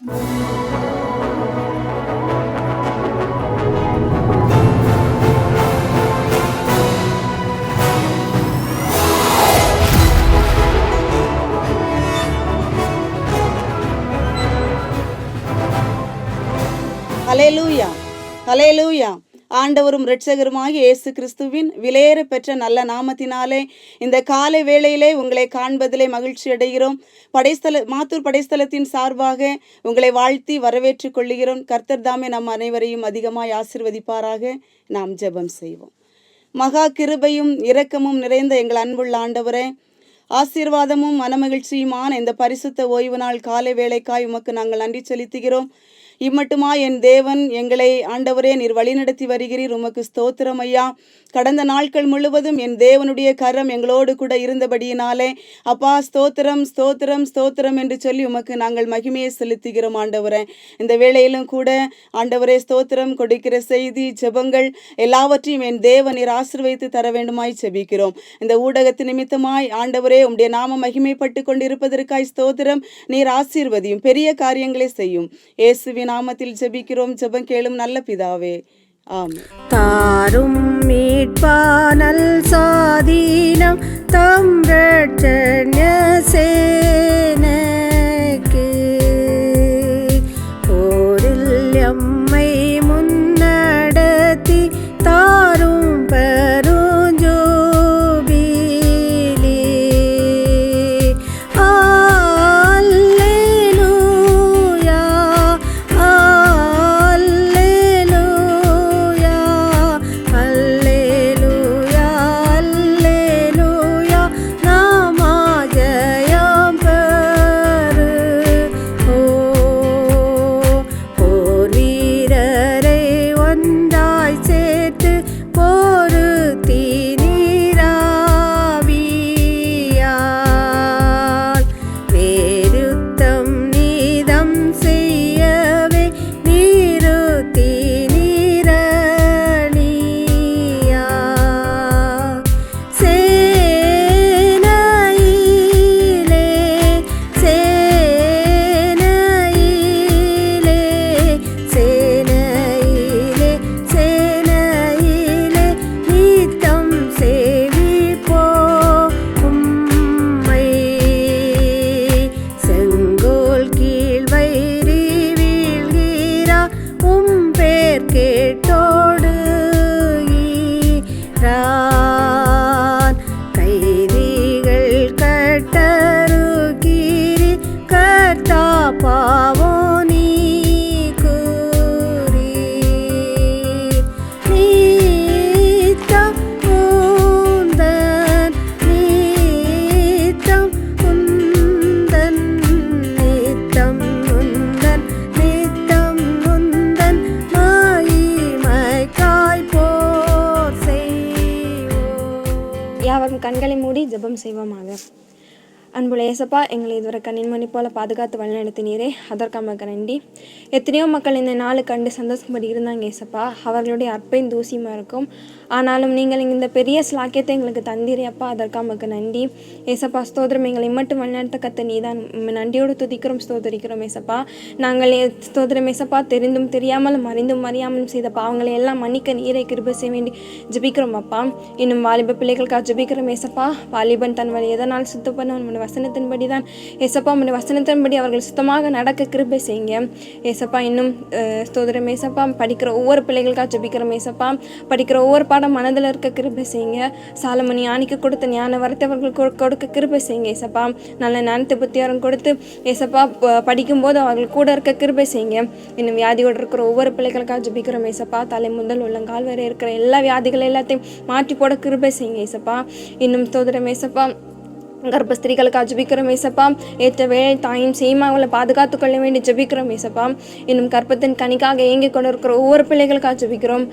ஹல்லேலூயா, ஹல்லேலூயா. ஆண்டவரும் இரட்சகருமாகிய இயேசு கிறிஸ்துவின் விலையேற பெற்ற நல்ல நாமத்தினாலே இந்த காலை வேளையிலே உங்களை காண்பதிலே மகிழ்ச்சி அடைகிறோம். மாத்தூர் படைஸ்தலத்தின் சார்பாக உங்களை வாழ்த்தி வரவேற்றுக் கொள்கிறோம். கர்த்தர் தாமே நம் அனைவரையும் அதிகமாய் ஆசீர்வதிப்பாராக. நாம் ஜெபம் செய்வோம். மகா கிருபையும் இரக்கமும் நிறைந்த எங்கள் அன்புள்ள ஆண்டவரே, ஆசீர்வாதமும் மனமகிழ்ச்சியுமான இந்த பரிசுத்த ஓய்வு நாள் காலை வேளைக்காய் உமக்கு நாங்கள் நன்றி செலுத்துகிறோம். இம்மட்டுமா என் தேவன் எங்களை ஆண்டவரே நீர் வழிநடத்தி வருகிறீர். உமக்கு ஸ்தோத்திரம் ஐயா. கடந்த நாட்கள் முழுவதும் என் தேவனுடைய கரம் எங்களோடு கூட இருந்தபடியினாலே அப்பா ஸ்தோத்திரம் ஸ்தோத்திரம் ஸ்தோத்திரம் என்று சொல்லி உமக்கு நாங்கள் மகிமையை செலுத்துகிறோம் ஆண்டவரே. இந்த வேளையிலும் கூட ஆண்டவரே ஸ்தோத்திரம் கொடுக்கிற செய்தி ஜெபங்கள் எல்லாவற்றையும் என் தேவன் நீர் ஆசீர்வதித்து தர வேண்டுமாய் ஜெபிக்கிறோம். இந்த ஊடகத்து நிமித்தமாய் ஆண்டவரே உம்முடைய நாம மகிமைப்பட்டு கொண்டிருப்பதற்காய் ஸ்தோத்திரம். நீர் ஆசீர்வதியும் பெரிய காரியங்களை செய்யும். இயேசுவின் நாமத்தில் ஜெபிக்கிறோம். ஜெபம் கேளும் நல்ல பிதாவே, ஆமென். தாரும் மீட்பானல் சாதீனம் தம் ரட்சண்ய சேனைக்கு போரில் எம்மை முன்னடத்தி தாரும் பெருஞ்சோபிலி கண்களை மூடி ஜெபம் செய்வோமாக. அன்புள்ள ஏசப்பா, எங்களை இதுவரை கண்ணின் மணி போல பாதுகாத்து வழிநடத்தினீரே, அதற்காக நன்றி. எத்தனையோ மக்கள் இந்த நாளை கண்டு சந்தோஷப்படி இருந்தாங்க ஏசப்பா. அவர்களுடைய அற்பையும் தூசியுமா இருக்கும். ஆனாலும் நீங்கள் இந்த பெரிய ஸ்லாக்கியத்தை எங்களுக்கு தந்தீரே அப்பா, அதற்காக நன்றி ஏசப்பா. ஸ்தோத்திரம். எங்களை மட்டும் வழிநடத்த கத்த நீதான். நன்றியோடு துதிக்கிறோம், ஸ்தோதரிக்கிறோம் ஏசப்பா. நாங்கள் ஸ்தோத்திரம் ஏசப்பா, தெரிந்தும் தெரியாமலும் அறிந்தும் அறியாமலும் செய்த பாவங்களை எல்லாம் மன்னிக்க நீரை கிருபை செய்ய வேண்டி ஜெபிக்கிறோம் அப்பா. இன்னும் வாலிப பிள்ளைகளுக்காக ஜெபிக்கிறோம் ஏசப்பா. வாலிபன் தன் வழி எதனால் சுத்தம் பண்ண வசனத்தின்படி தான் ஏசப்பா. உங்களுடைய வசனத்தின்படி அவர்கள் சுத்தமாக நடக்க கிருபை செய்யுங்க ஏசப்பா. இன்னும் ஸ்தோத்திரம் ஏசப்பா, படிக்கிற ஒவ்வொரு பிள்ளைகளுக்காக ஜெபிக்கிறோம் ஏசப்பா. படிக்கிற ஒவ்வொரு பாடம் மனதில் இருக்க கிருபை செய்யுங்க. சாலமணி ஞானிக்கு கொடுத்த ஞான வரத்தை அவர்கள் கொடுக்க கிருபை செய்யுங்க ஏசப்பா. நல்ல ஞானத்தை புத்தியாரம் கொடுத்து ஏசப்பா படிக்கும்போது அவர்கள் கூட இருக்க கிருபை செய்யுங்க. இன்னும் வியாதியோடு இருக்கிற ஒவ்வொரு பிள்ளைகளுக்காக ஜெபிக்கிறோம் ஏசப்பா. தலை முதல் உள்ளங்கால் வரை இருக்கிற எல்லா வியாதிகள் எல்லாத்தையும் மாற்றி போட கிருபை செய்யுங்க ஏசப்பா. இன்னும் ஸ்தோத்திரம் ஏசப்பா, கர்ப்பஸ்திரீகளுக்காக ஜெபிக்கிறோம் ஏசப்பா. ஏற்ற வேலை தாயும் சேமாவில் பாதுகாத்து கொள்ள வேண்டி ஜெபிக்கிறோம் ஏசப்பா. இன்னும் கர்ப்பத்தின் கனிக்காக ஏங்கி கொண்டு இருக்கிற ஒவ்வொரு பிள்ளைகளுக்காக ஜெபிக்கிறோம்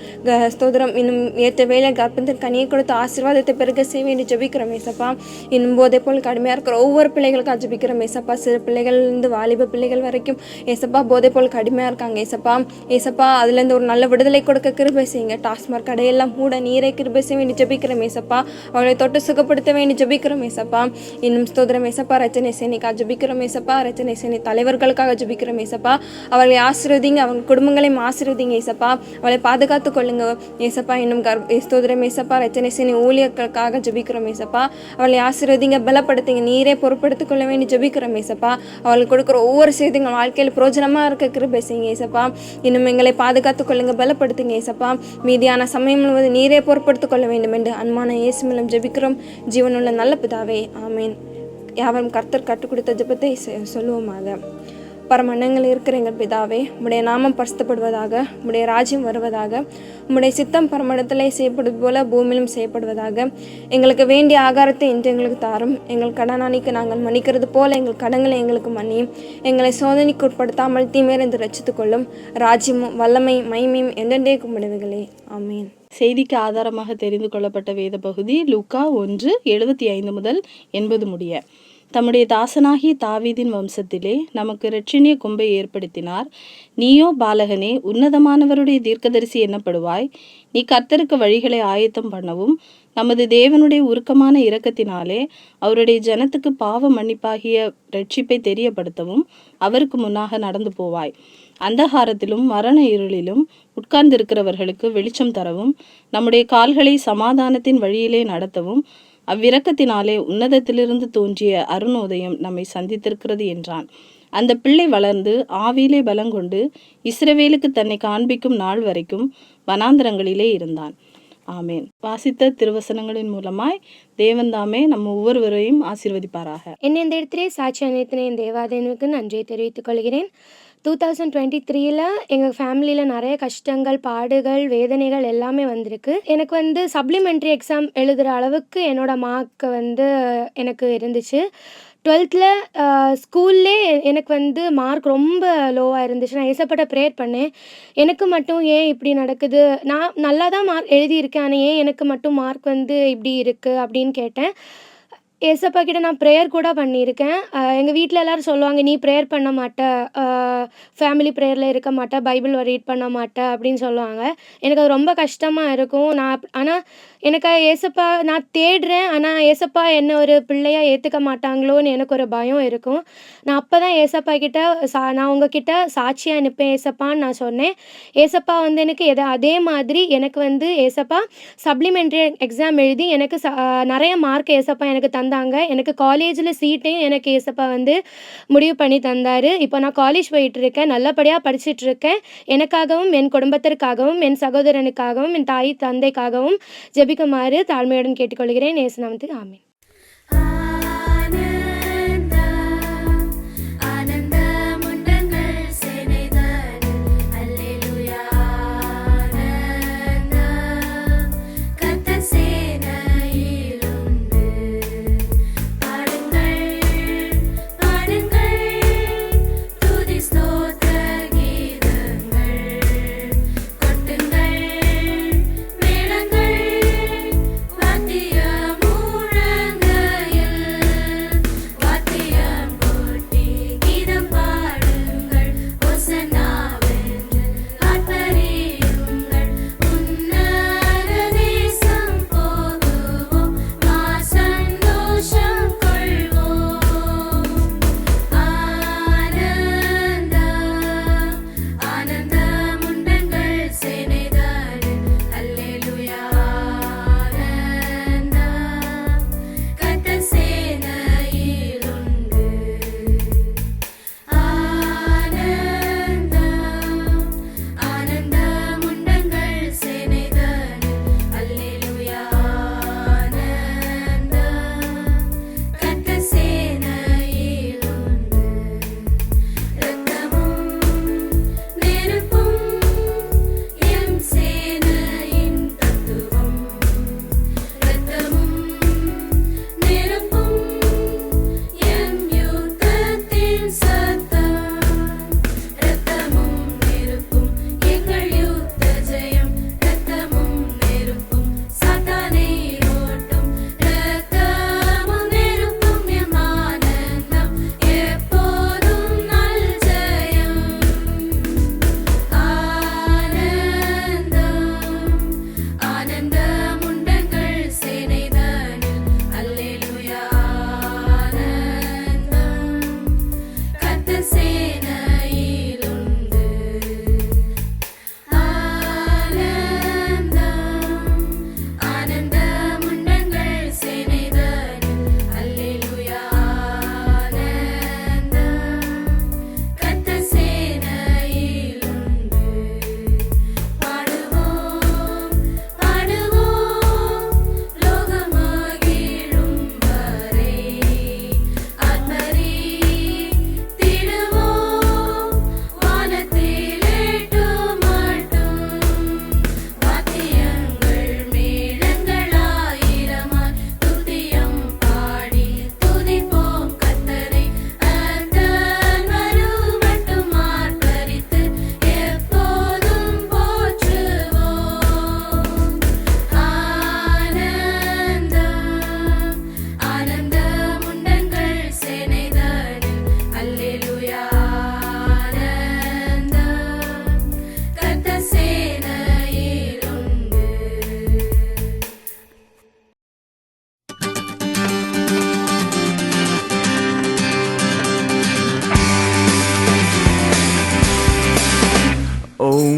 ஸ்தோத்திரம். இன்னும் ஏற்ற வேலை கர்ப்பத்தின் கனியை கொடுத்து ஆசீர்வாதத்தை பெருக செய்ய வேண்டி ஜெபிக்கிறோம் ஏசப்பா. இன்னும் போதை போல் கடுமையாக இருக்கிற ஒவ்வொரு பிள்ளைகளுக்காக ஜெபிக்கிறோம் ஏசப்பா. சிறு பிள்ளைகள்லேருந்து வாலிப பிள்ளைகள் வரைக்கும் ஏசப்பா போதை போல் கடுமையாக இருக்காங்க ஏசப்பா. ஏசப்பா அதுலேருந்து ஒரு நல்ல விடுதலை கொடுக்க கிருபை செய்யுங்க. டாஸ்மாக் கடையெல்லாம் மூட நீரை கிருபை செய்ய வேண்டி ஜெபிக்கிறோம் ஏசப்பா. அவளை தொட்டு சுகப்படுத்த வேண்டி ஜெபிக்கிறோம் ஏசப்பா. இன்னும் ஸ்தோத்திரம் ஏசப்பா. ரச்சனை சேனைக்காக ஜெபிக்கிறோம் ஏசப்பா. ரச்சனை சேனை தலைவர்களுக்காக ஜெபிக்கிறோம் ஏசப்பா. அவர்களை ஆசீர்வதிங்க, அவங்க குடும்பங்களையும் ஆசீர்வதிங்க ஏசப்பா. அவளை பாதுகாத்து கொள்ளுங்க ஏசப்பா. இன்னும் ஸ்தோத்திரம் ஏசப்பா. ரச்சனை சேனை ஊழியர்களுக்காக ஜெபிக்கிறோம் ஏசப்பா. அவளை ஆசீர்வதிங்க, பலப்படுத்துங்க, நீரே பொறுப்படுத்திக் கொள்ள வேண்டி ஜெபிக்கிறோம் ஏசப்பா. அவளுக்கு கொடுக்குற ஒவ்வொரு செய்தியும் வாழ்க்கையில் பிரயோஜனமாக இருக்க கிருபை செய்யுங்க ஏசப்பா. இன்னும் எங்களை பாதுகாத்துக் கொள்ளுங்க, பலப்படுத்துங்க ஏசப்பா. மீதியான சமயம் முழுவதும் நீரே பொறுப்படுத்திக் கொள்ள வேண்டும் என்று அன்பான இயேசு மூலம் ஜெபிக்கிறோம் ஜீவனுள்ள நல்ல பிதாவே, ஆமீன். யாவரும் கர்த்தர் கற்றுக் கொடுத்த ஜெபத்தை சொல்லுவோமாக. பரமண்டலங்களில் இருக்கிற எங்கள் பிதாவே, உம்முடைய நாமம் பரிசுத்தப்படுவதாக, உம்முடைய ராஜ்யம் வருவதாக, உம்முடைய சித்தம் பரமண்டலத்திலே செய்யப்படுவது போல பூமியிலும் செய்யப்படுவதாக. எங்களுக்கு வேண்டிய ஆகாரத்தை இன்று எங்களுக்கு தாரும். எங்கள் கடனாளிக்கு நாங்கள் மன்னிக்கிறது போல எங்கள் கடன்களை எங்களுக்கு மன்னியும். எங்களை சோதனைக்கு உட்படுத்தாமல் தீமையிலிருந்து ரட்சித்துக் கொள்ளும். ராஜ்யமும் வல்லமை மகிமையும் என்றென்றே கும்பிடுவீர்களே, ஆமீன். செய்திக்கு ஆதாரமாக தெரிந்து கொள்ளப்பட்ட வேத பகுதி லூக்கா 1:75 முதல் 80 முடிய. தம்முடைய தாசனாகிய தாவீதின் வம்சத்திலே நமக்கு இரட்சணிய கொம்பை ஏற்படுத்தினார். நீயோ பாலகனே, உன்னதமானவருடைய தீர்க்கதரிசி என்னப்படுவாய். நீ கர்த்தருக்கு வழிகளை ஆயத்தம் பண்ணவும், நமது தேவனுடைய உருக்கமான இரக்கத்தினாலே அவருடைய ஜனத்துக்கு பாவ மன்னிப்பாகிய இரட்சிப்பை தெரியப்படுத்தவும் அவருக்கு முன்னாக நடந்து போவாய். அந்தகாரத்திலும் மரண இருளிலும் உட்கார்ந்திருக்கிறவர்களுக்கு வெளிச்சம் தரவும், நம்முடைய கால்களை சமாதானத்தின் வழியிலே நடத்தவும் அவ்விரக்கத்தினாலே உன்னதத்திலிருந்து தோன்றிய அருணோதயம் நம்மை சந்தித்திருக்கிறது என்றான். அந்த பிள்ளை வளர்ந்து ஆவியிலே பலங்கொண்டு இஸ்ரவேலுக்கு தன்னை காண்பிக்கும் நாள் வரைக்கும் வனாந்தரங்களிலே இருந்தான். ஆமேன். வாசித்த திருவசனங்களின் மூலமாய் தேவன் தாமே நம்ம ஒவ்வொருவரையும் ஆசீர்வதிப்பாராக. என்னை இந்த இடத்திலே சாட்சி அனைத்தினே என் தேவாதேவனுக்கு நன்றியை தெரிவித்துக் கொள்கிறேன். 2023 எங்கள் ஃபேமிலியில் நிறைய கஷ்டங்கள், பாடுகள், வேதனைகள் எல்லாமே வந்திருக்கு. எனக்கு சப்ளிமெண்ட்ரி எக்ஸாம் எழுதுகிற அளவுக்கு என்னோடய மார்க் எனக்கு இருந்துச்சு. 12th ஸ்கூல்லே எனக்கு மார்க் ரொம்ப லோவாக இருந்துச்சு. நான் ஏசப்பட்ட ப்ரேயர் பண்ணேன். எனக்கு மட்டும் ஏன் இப்படி நடக்குது, நான் நல்லா தான் மார்க் எழுதியிருக்கேன், ஆனால் ஏன் எனக்கு மட்டும் மார்க் இப்படி இருக்குது அப்படின்னு கேட்டேன். ஏசப்பா கிட்ட நான் ப்ரேயர் கூட பண்ணியிருக்கேன். எங்கள் வீட்டில் எல்லோரும் சொல்லுவாங்க, நீ ப்ரேயர் பண்ண மாட்ட, ஃபேமிலி ப்ரேயரில் இருக்க மாட்ட, பைபிள் ரீட் பண்ண மாட்ட அப்படின்னு சொல்லுவாங்க. எனக்கு அது ரொம்ப கஷ்டமாக இருக்கும். ஆனால் எனக்கு ஏசப்பா நான் தேடுறேன், ஆனால் ஏசப்பா என்ன ஒரு பிள்ளையாக ஏற்றுக்க மாட்டாங்களோன்னு எனக்கு ஒரு பயம் இருக்கும். நான் அப்போ தான் ஏசப்பா கிட்ட நான் உங்ககிட்ட சாட்சியாக அனுப்பேன் ஏசப்பான்னு நான் சொன்னேன். ஏசப்பா எனக்கு அதே மாதிரி எனக்கு ஏசப்பா சப்ளிமெண்ட்ரி எக்ஸாம் எழுதி எனக்கு நிறைய மார்க் ஏசப்பா எனக்கு தந்தாங்க. எனக்கு காலேஜில் சீட்டையும் எனக்கு ஏசப்பா முடிவு பண்ணி தந்தார். இப்போ நான் காலேஜ் போயிட்டுருக்கேன், நல்லபடியாக படிச்சுட்ருக்கேன். எனக்காகவும் என் குடும்பத்திற்காகவும் என் சகோதரனுக்காகவும் என் தாய் தந்தைக்காகவும் ஜெபிக்குமாறு தாழ்மையுடன் கேட்டுக்கொள்கிறேன். இயேசு நாமத்துக்கு ஆமென். மேளங்கள் வாத்திய மூழ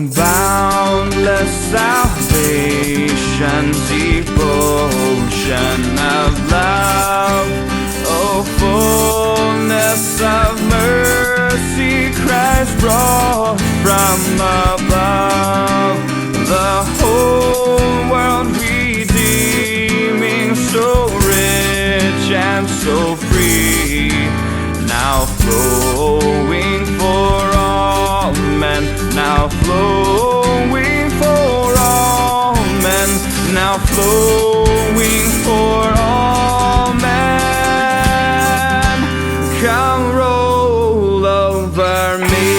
boundless salvation, devotion of love, oh fullness of mercy, Christ brought from above, the whole world redeeming, so rich and so free, now flowing for all men, now flowing for all men, now flowing for all men. Come roll over me.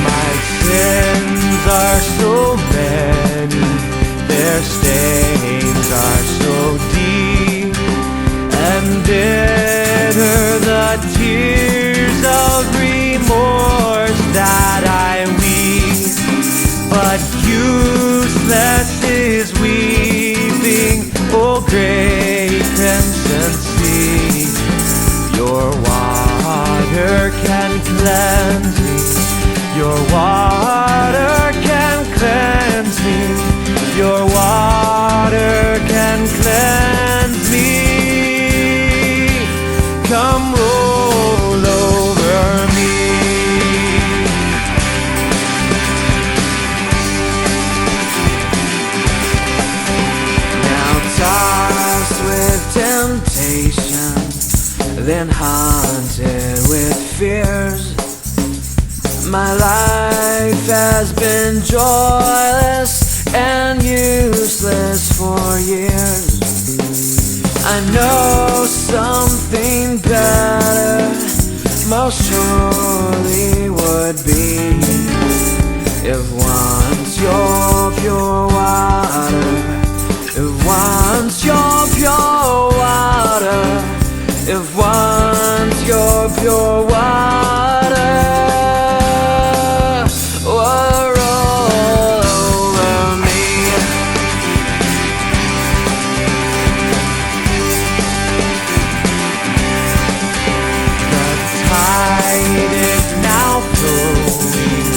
My sins are so many, their stains are so deep, and bitter the tears of remorse that I weep. But useless is weeping, oh great crimson sea. Your water can cleanse me, your water can cleanse me, your water can cleanse me. Come roll over me. Now tossed with temptation, then haunted with fears, my life has been joyless and useless for years. I know something better most surely would be, if once you're pure water, if once you're pure water, if once you're pure water, roll over me. The tide is now flowing,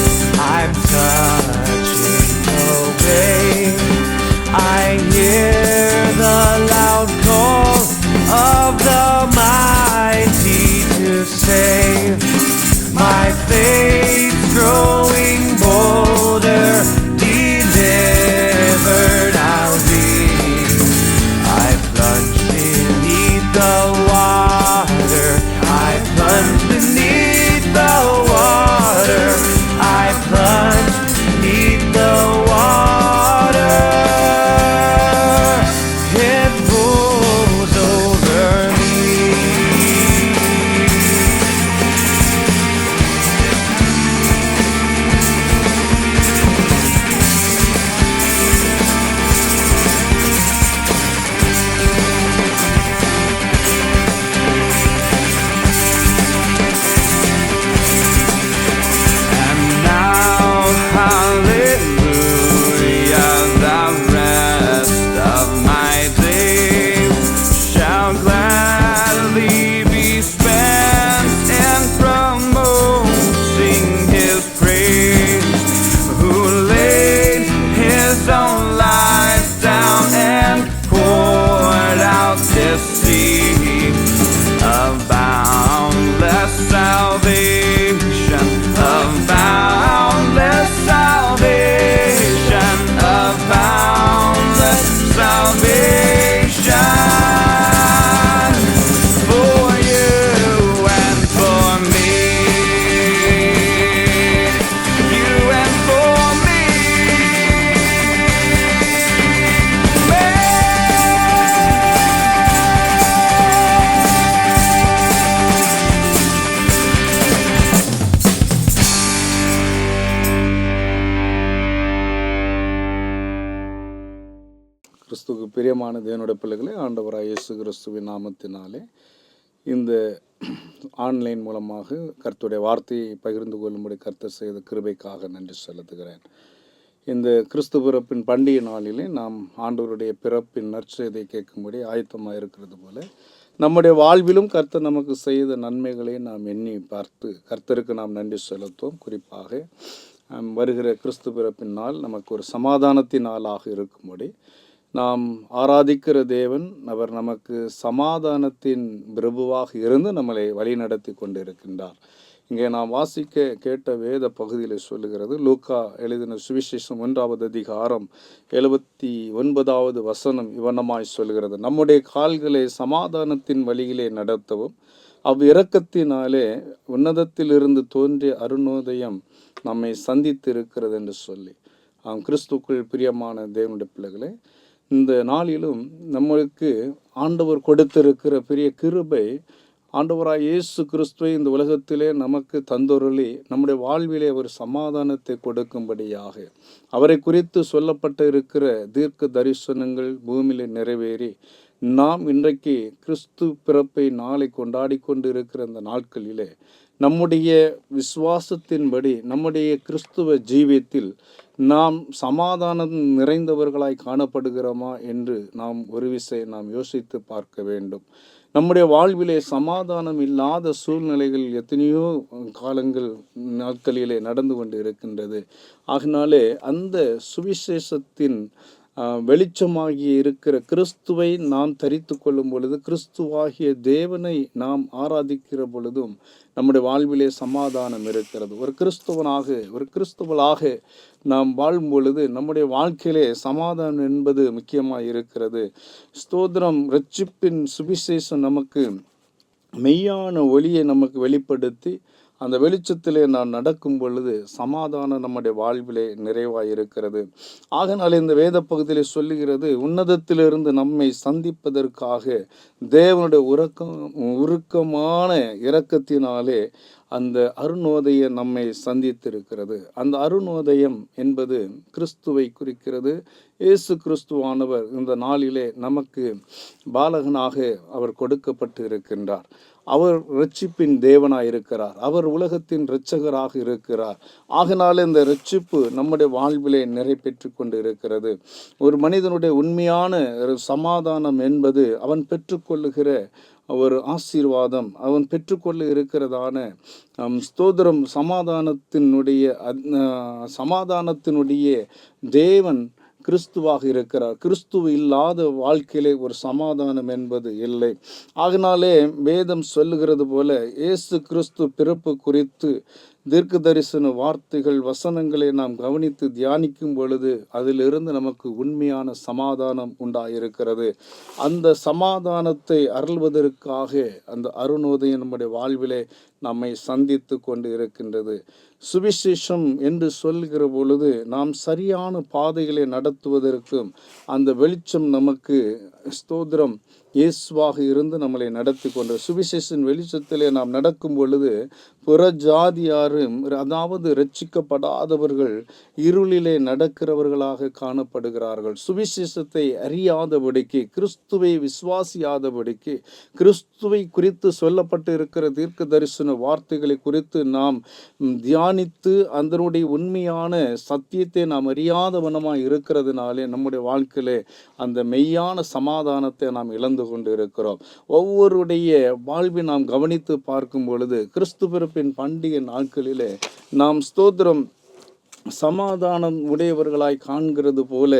I'm touching the wave. I hear the loud call of the mighty to save. My faith's growing bolder, delivered I'll be. I plunge beneath the water, I plunge beneath the water, I plunge beneath the water. It rolls over me. And now, hallelujah, the rest of my days shall gladly be spent in promoting His praise, who laid His own life down and poured out this seed of boundless salvation, of boundless salvation, of boundless salvation, for you and for me, you and for me. கிறிஸ்துவுக்கு பிரியமான தேவனுடைய பிள்ளைகளே, ஆண்டவராக இயேசு கிறிஸ்துவின் நாமத்தினாலே இந்த online மூலமாக கர்த்தருடைய வார்த்தையை பகிர்ந்து கொள்ளும்படி கர்த்தர் செய்த கிருபைக்காக நன்றி செலுத்துகிறேன். இந்த கிறிஸ்து பிறப்பின் பண்டிகை நாளிலே நாம் ஆண்டவருடைய பிறப்பின் நற்செய்தியை கேட்கும்படி ஆயத்தமாக இருக்கிறது போல நம்முடைய வாழ்விலும் கர்த்தர் நமக்கு செய்த நன்மைகளை நாம் எண்ணி பார்த்து கர்த்தருக்கு நாம் நன்றி செலுத்துவோம். குறிப்பாக வருகிற கிறிஸ்து பிறப்பின் நாள் நமக்கு ஒரு சமாதானத்தின் நாளாக இருக்கும்படி நாம் ஆராதிக்கிற தேவன் அவர் நமக்கு சமாதானத்தின் பிரபுவாக இருந்து நம்மளை வழிநடத்தி கொண்டிருக்கின்றார். இங்கே நாம் வாசிக்க கேட்ட வேத பகுதியில் சொல்லுகிறது, லூக்கா எழுதின சுவிசேஷம் 1வது அதிகாரம் 79வது வசனம் இவனமாய் சொல்கிறது, நம்முடைய கால்களை சமாதானத்தின் வழியிலே நடத்தவும் அவ்விரக்கத்தினாலே உன்னதத்திலிருந்து தோன்றிய அருணோதயம் நம்மை சந்தித்து இருக்கிறது என்று சொல்லி. கிறிஸ்துக்குள் பிரியமான தேவனுடைய பிள்ளைகளே, இந்த நாளிலும் நம்மளுக்கு ஆண்டவர் கொடுத்திருக்கிற பெரிய கிருபை, ஆண்டவராய் இயேசு கிறிஸ்துவை இந்த உலகத்திலே நமக்கு தந்தொருளி நம்முடைய வாழ்விலே ஒரு சமாதானத்தை கொடுக்கும்படியாக அவரை குறித்து சொல்லப்பட்டு இருக்கிற தீர்க்க தரிசனங்கள் பூமியிலே நிறைவேறி நாம் இன்றைக்கு கிறிஸ்து பிறப்பை நாளை கொண்டாடி கொண்டு இருக்கிற அந்த நாட்களிலே நம்முடைய விசுவாசத்தின்படி நம்முடைய கிறிஸ்துவ ஜீவியத்தில் நாம் சமாதானம் நிறைந்தவர்களாய் காணப்படுகிறோமா என்று நாம் ஒரு விஷயம் நாம் யோசித்து பார்க்க வேண்டும். நம்முடைய வாழ்விலே சமாதானம் இல்லாத சூழ்நிலைகள் எத்தனையோ காலங்கள் நாட்களிலே நடந்து கொண்டு இருக்கின்றது. ஆகினாலே அந்த சுவிசேஷத்தின் வெளிச்சமாகி இருக்கிற கிறிஸ்துவை நாம் தரித்து கொள்ளும் பொழுது, கிறிஸ்துவாகிய தேவனை நாம் ஆராதிக்கிற பொழுதும் நம்முடைய வாழ்விலே சமாதானம் இருக்கிறது. ஒரு கிறிஸ்துவளாக நாம் வாழும் பொழுது நம்முடைய வாழ்க்கையிலே சமாதானம் என்பது முக்கியமாக இருக்கிறது. ஸ்தோத்திரம். ரட்சிப்பின் சுவிசேஷம் நமக்கு மெய்யான ஒளியை நமக்கு வெளிப்படுத்தி அந்த வெளிச்சத்திலே நான் நடக்கும் பொழுது சமாதானம் நம்முடைய வாழ்விலே நிறைவாக இருக்கிறது. ஆகனால இந்த வேத பகுதியிலே சொல்லுகிறது, உன்னதத்திலிருந்து நம்மை சந்திப்பதற்காக தேவனுடைய உருக்கமான இரக்கத்தினாலே அந்த அருணோதயம் நம்மை சந்தித்திருக்கிறது. அந்த அருணோதயம் என்பது கிறிஸ்துவை குறிக்கிறது. இயேசு கிறிஸ்துவானவர் இந்த நாளிலே நமக்கு பாலகனாக அவர் கொடுக்கப்பட்டு இருக்கின்றார். அவர் இரட்சிப்பின் தேவனாய் இருக்கிறார். அவர் உலகத்தின் இரட்சகராக இருக்கிறார். ஆகினால இந்த இரட்சிப்பு நம்முடைய வாழ்விலே நிறைவேற்றி கொண்டு இருக்கிறது. ஒரு மனிதனுடைய உண்மையான சமாதானம் என்பது அவன் பெற்றுக்கொள்ளுகிற ஒரு ஆசீர்வாதம், அவன் பெற்றுக்கொள்ள இருக்கிறதான ஸ்தோத்திரம். சமாதானத்தினுடைய தேவன் கிறிஸ்துவாக இருக்கிறார். கிறிஸ்துவ இல்லாத வாழ்க்கையிலே ஒரு சமாதானம் என்பது இல்லை. ஆகினாலே வேதம் சொல்லுகிறது போல இயேசு கிறிஸ்து பிறப்பு குறித்து தீர்க்க தரிசன வார்த்தைகள் வசனங்களை நாம் கவனித்து தியானிக்கும் பொழுது அதிலிருந்து நமக்கு உண்மையான சமாதானம் உண்டாயிருக்கிறது. அந்த சமாதானத்தை அருள்வதற்காக அந்த அருணோதயம் நம்முடைய வாழ்விலே நம்மை சந்தித்து கொண்டு இருக்கின்றது. சுவிசேஷம் என்று சொல்கிற பொழுது நாம் சரியான பாதைகளை நடத்துவதற்கும் அந்த வெளிச்சம் நமக்கு ஸ்தோத்திரம் இயேசுவாக இருந்து நம்மளை நடத்தி கொண்டு சுவிசேஷன் வெளிச்சத்திலே நாம் நடக்கும் பொழுது புற ஜாதியாரும், அதாவது இரட்சிக்கப்படாதவர்கள் இருளிலே நடக்கிறவர்களாக காணப்படுகிறார்கள். சுவிசேஷத்தை அறியாதபடிக்கு, கிறிஸ்துவை விசுவாசியாதபடிக்கு, கிறிஸ்துவை குறித்து சொல்லப்பட்டு இருக்கிற தீர்க்க தரிசன வார்த்தைகளை குறித்து நாம் தியானித்து அதனுடைய உண்மையான சத்தியத்தை நாம் அறியாதவனமாக இருக்கிறதுனாலே நம்முடைய வாழ்க்கையிலே அந்த மெய்யான சமாதானத்தை நாம் இழந்து கொண்டு இருக்கிறோம். ஒவ்வொருடைய வாழ்வை நாம் கவனித்து பார்க்கும் பொழுது கிறிஸ்து பிறப்பின் பண்டிகை நாட்களிலே நாம் ஸ்தோத்திரம் சமாதானம் உடையவர்களாய் காண்கிறது போல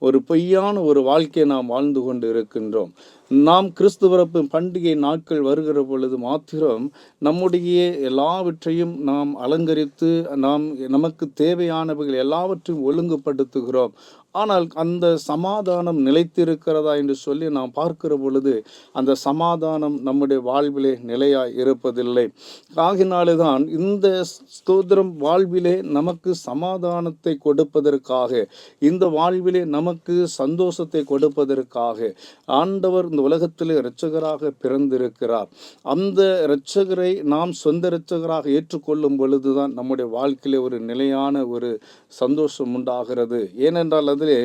ஒரு பொய்யான ஒரு வாழ்க்கையை நாம் வாழ்ந்து கொண்டு இருக்கின்றோம். நாம் கிறிஸ்து பிறப்பு பண்டிகை நாட்கள் வருகிற பொழுது மாத்திரம் நம்முடைய எல்லாவற்றையும் நாம் அலங்கரித்து நமக்கு தேவையானவைகள் எல்லாவற்றையும் ஒழுங்குபடுத்துகிறோம். ஆனால் அந்த சமாதானம் நிலைத்திருக்கிறதா என்று சொல்லி நாம் பார்க்கிற பொழுது அந்த சமாதானம் நம்முடைய வாழ்விலே நிலையாய் இருப்பதில்லை. ஆகினாலே தான் இந்த ஸ்தோத்திரம் வாழ்விலே நமக்கு சமாதானத்தை கொடுப்பதற்காக, இந்த வாழ்விலே நமக்கு சந்தோஷத்தை கொடுப்பதற்காக ஆண்டவர் இந்த உலகத்திலே இரட்சகராக பிறந்திருக்கிறார். அந்த இரட்சகரை நாம் சொந்த இரட்சகராக ஏற்றுக்கொள்ளும் பொழுதுதான் நம்முடைய வாழ்க்கையிலே ஒரு நிலையான ஒரு சந்தோஷம் உண்டாகிறது. ஏனென்றால் அது அதிலே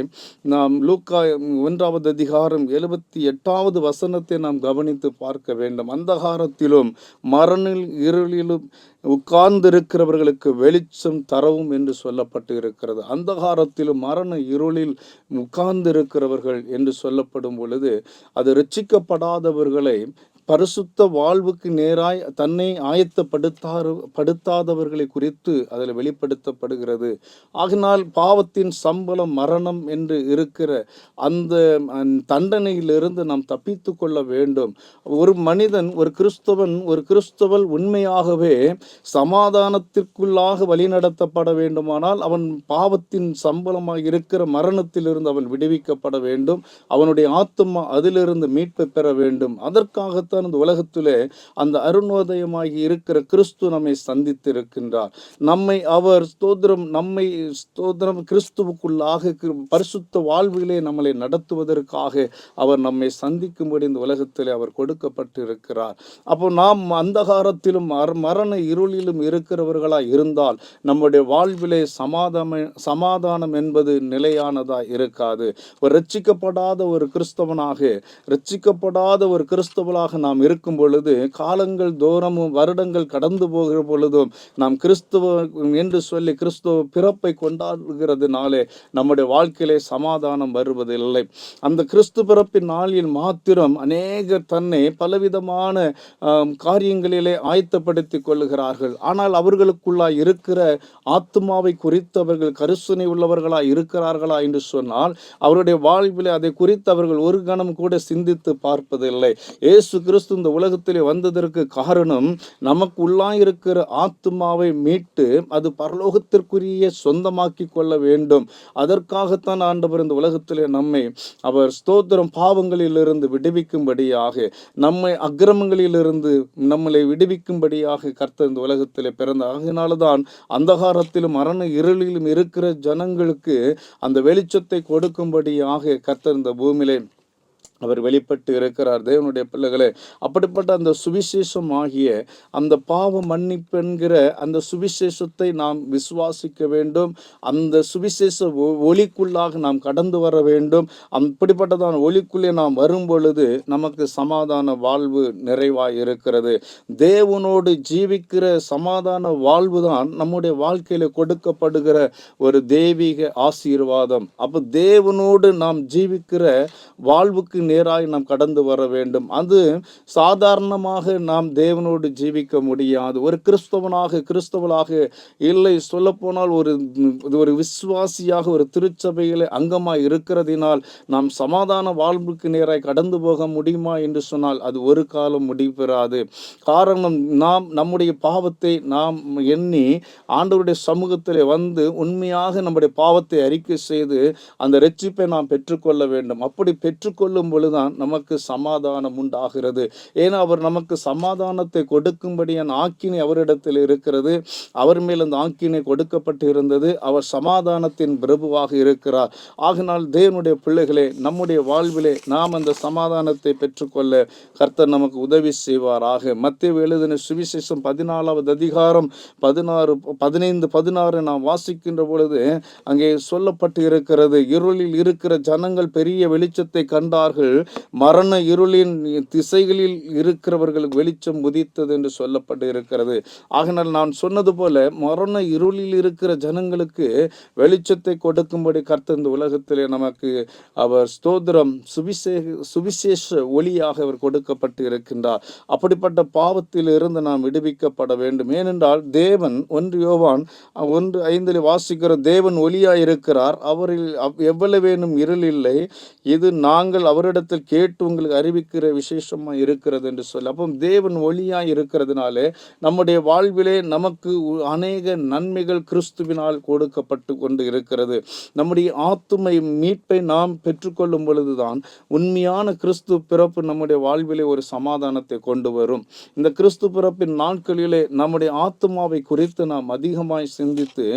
நாம் லூக்கா 1வது அதிகாரம் 78வது வசனத்தை நாம் கவனித்து பார்க்க வேண்டும். அந்தகாரத்திலும் மரண இருளிலும் உட்கார்ந்திருக்கிறவர்களுக்கு வெளிச்சம் தரவும் என்று சொல்லப்பட்டு இருக்கிறது. அந்தகாரத்திலும் மரண இருளில் உட்கார்ந்திருக்கிறவர்கள் என்று சொல்லப்படும் பொழுது அது இரட்சிக்கப்படாதவர்களை பரிசுத்த வாழ்வுக்கு நேராய் தன்னை படுத்தாதவர்களை குறித்து அதில் வெளிப்படுத்தப்படுகிறது. ஆகினால் பாவத்தின் சம்பளம் மரணம் என்று இருக்கிற அந்த தண்டனையிலிருந்து நாம் தப்பித்து கொள்ள வேண்டும். ஒரு மனிதன், ஒரு கிறிஸ்தவள் உண்மையாகவே சமாதானத்திற்குள்ளாக வழிநடத்தப்பட வேண்டுமானால் அவன் பாவத்தின் சம்பளமாக இருக்கிற மரணத்திலிருந்து அவன் விடுவிக்கப்பட வேண்டும். அவனுடைய ஆத்துமா அதிலிருந்து மீட்பை பெற வேண்டும். அதற்காகத்தான் இந்த உலகத்திலே அந்த அருணோதயமாகி இருக்கிற கிறிஸ்து நம்மை சந்தித்திருக்கின்றார். அவர் ஸ்தோத்திரம் கிறிஸ்துவுக்குள்ளாக பரிசுத்த வாழ்விலே நம்மளை நடத்துவதற்காக அவர் நம்மை சந்திக்கும்படி இந்த உலகத்திலே அவர் கொடுக்கப்பட்டு இருக்கிறார். அப்போ நாம் அந்தகாரத்திலும் மரண இருளிலும் இருக்கிறவர்களாய் இருந்தால் நம்முடைய வாழ்விலே சமாதானம் என்பது நிலையானதாய் இருக்காது. ஒரு ரட்சிக்கப்படாத ஒரு கிறிஸ்தவளாக நாம் இருக்கும் பொழுது, காலங்கள் தூரமும் வருடங்கள் கடந்து போகிற பொழுதும் நாம் கிறிஸ்துவ என்று சொல்லி கிறிஸ்துவ பிறப்பை கொண்டாடுகிறதுனாலே நம்முடைய வாழ்க்கையிலே சமாதானம் வருவதில்லை. அந்த கிறிஸ்து பிறப்பின் நாளில் மாத்திரம் அநேகர் தன்னை பலவிதமான காரியங்களிலே ஆயத்தப்படுத்திக் கொள்ளுகிறார்கள். ஆனால் அவர்களுக்குள்ளாய் இருக்கிற ஆத்துமாவை குறித்தவர்கள் கரிசனை உள்ளவர்களாய் இருக்கிறார்களா என்று சொன்னால் அவருடைய வாழ்விலே அதை குறித்து அவர்கள் ஒரு கணம் கூட சிந்தித்து பார்ப்பதில்லை. இயேசு கிறிஸ்து இந்த உலகத்திலே வந்ததற்கு காரணம் நமக்கு உள்ளாயிருக்கிற ஆத்துமாவை மீட்டு அது பரலோகத்திற்குரிய சொந்தமாக்கி கொள்ள வேண்டும். அதற்காகத்தான் ஆண்டவர் இந்த உலகத்திலே அவர் ஸ்தோத்திரம் பாவங்களிலிருந்து விடுவிக்கும்படியாக, நம்மை அக்கிரமங்களிலிருந்து நம்மளை விடுவிக்கும்படியாக கர்த்தர் இந்த உலகத்திலே பிறந்தார். அதனால்தான் அந்தகாரத்திலும் மரண இருளிலும் இருக்கிற ஜனங்களுக்கு அந்த வெளிச்சத்தை கொடுக்கும்படியாக கர்த்தர் இந்த பூமியிலே அவர் வெளிப்பட்டு இருக்கிறார். தேவனுடைய பிள்ளைகளே, அப்படிப்பட்ட அந்த சுவிசேஷம் ஆகிய அந்த பாவ மன்னிப்பு என்கிற அந்த சுவிசேஷத்தை நாம் விசுவாசிக்க வேண்டும். அந்த சுவிசேஷ ஒளிக்குள்ளாக நாம் கடந்து வர வேண்டும். அப்படிப்பட்டதான ஒளிக்குள்ளே நாம் வரும் பொழுது நமக்கு சமாதான வாழ்வு நிறைவாய் இருக்கிறது. தேவனோடு ஜீவிக்கிற சமாதான வாழ்வு தான் நம்முடைய வாழ்க்கையில கொடுக்கப்படுகிற ஒரு தெய்வீக ஆசீர்வாதம். அப்போ தேவனோடு நாம் ஜீவிக்கிற வாழ்வுக்கு நேராய் நாம் கடந்து வர வேண்டும். அது சாதாரணமாக நாம் தேவனோடு ஜீவிக்க முடியாது. ஒரு கிறிஸ்தவளாக இல்லை, சொல்ல போனால் ஒரு விசுவாசியாக ஒரு திருச்சபையிலே அங்கமாய் இருக்கிறதினால் நாம் சமாதான வாழ்வுக்கு நேராய் கடந்து போக முடியுமா என்று சொன்னால் அது ஒரு காலம் முடிபெறாது. காரணம், நாம் நம்முடைய பாவத்தை நாம் எண்ணி ஆண்டவருடைய சமூகத்திலே வந்து உண்மையாக நம்முடைய பாவத்தை அறிக்கை செய்து அந்த இரட்சிப்பை நாம் பெற்றுக்கொள்ள வேண்டும். அப்படி பெற்றுக்கொள்ளும் பொழுதுதான் நமக்கு சமாதானம் உண்டாகிறது. ஏன்னா அவர் நமக்கு சமாதானத்தை கொடுக்கும்படியான ஆக்கினை அவரிடத்தில் இருக்கிறது. அவர் மேல் அந்த ஆக்கினை கொடுக்கப்பட்டு இருந்தது. அவர் சமாதானத்தின் பிரபுவாக இருக்கிறார். ஆகினால் தேவனுடைய பிள்ளைகளே, நம்முடைய வாழ்விலே நாம் அந்த சமாதானத்தை பெற்றுக்கொள்ள கர்த்தர் நமக்கு உதவி செய்வாராக. மத்தேயு எழுதின சுவிசேஷம் 14வது அதிகாரம் 15-16 நாம் வாசிக்கின்ற பொழுது அங்கே சொல்லப்பட்டு இருக்கிறது, இருளில் இருக்கிற ஜனங்கள் பெரிய வெளிச்சத்தை கண்டார்கள், மரண இருளின் திசைகளில் இருக்கிறவர்களுக்கு வெளிச்சம் உதித்தது என்று சொல்லப்பட்டு இருக்கிறது. ஆகினால் நான் சொன்னது போல மரண இருளில் இருக்கிற ஜனங்களுக்கு வெளிச்சத்தை கொடுக்கும்படி கர்த்தர் இந்த உலகத்திலே நமக்கு அவர் ஸ்தோத்திரம் சுவிசேஷ ஒளியாக அவர் கொடுக்கப்பட்டு இருக்கின்றார். அப்படிப்பட்ட பாவத்தில் இருந்து நாம் விடுவிக்கப்பட வேண்டும். ஏனென்றால் தேவன் 1 யோவான் 1:5 வாசிக்கிற, தேவன் ஒளியாய் இருக்கிறார், அவரில் எவ்வளவேனும் இருள் இல்லை, இது நாங்கள் அவரிடத்தில் கேட்டு உங்களுக்கு அறிவிக்கிற விசேஷமா இருக்கிறது என்று சொல்லி. அப்போ தேவன் ஒளியாய் இருக்கிறதுனாலே நம்முடைய வாழ்விலே நமக்கு அநேக நன்மைகள் கிறிஸ்துவினால் கொடுக்கப்பட்டு கொண்டு இருக்கிறது. நம்முடைய ஆத்துமை மீட்பை நாம் பெற்றுக்கொள்ளும் பொழுதுதான் உண்மையான கிறிஸ்து பிறப்பு நம்முடைய வாழ்விலே ஒரு சமாதானத்தை கொண்டு வரும். இந்த கிறிஸ்து பிறப்பின் நாட்களிலே நம்முடைய ஆத்துமாவை குறித்து நாம் அதிகமாய் சிந்தித்து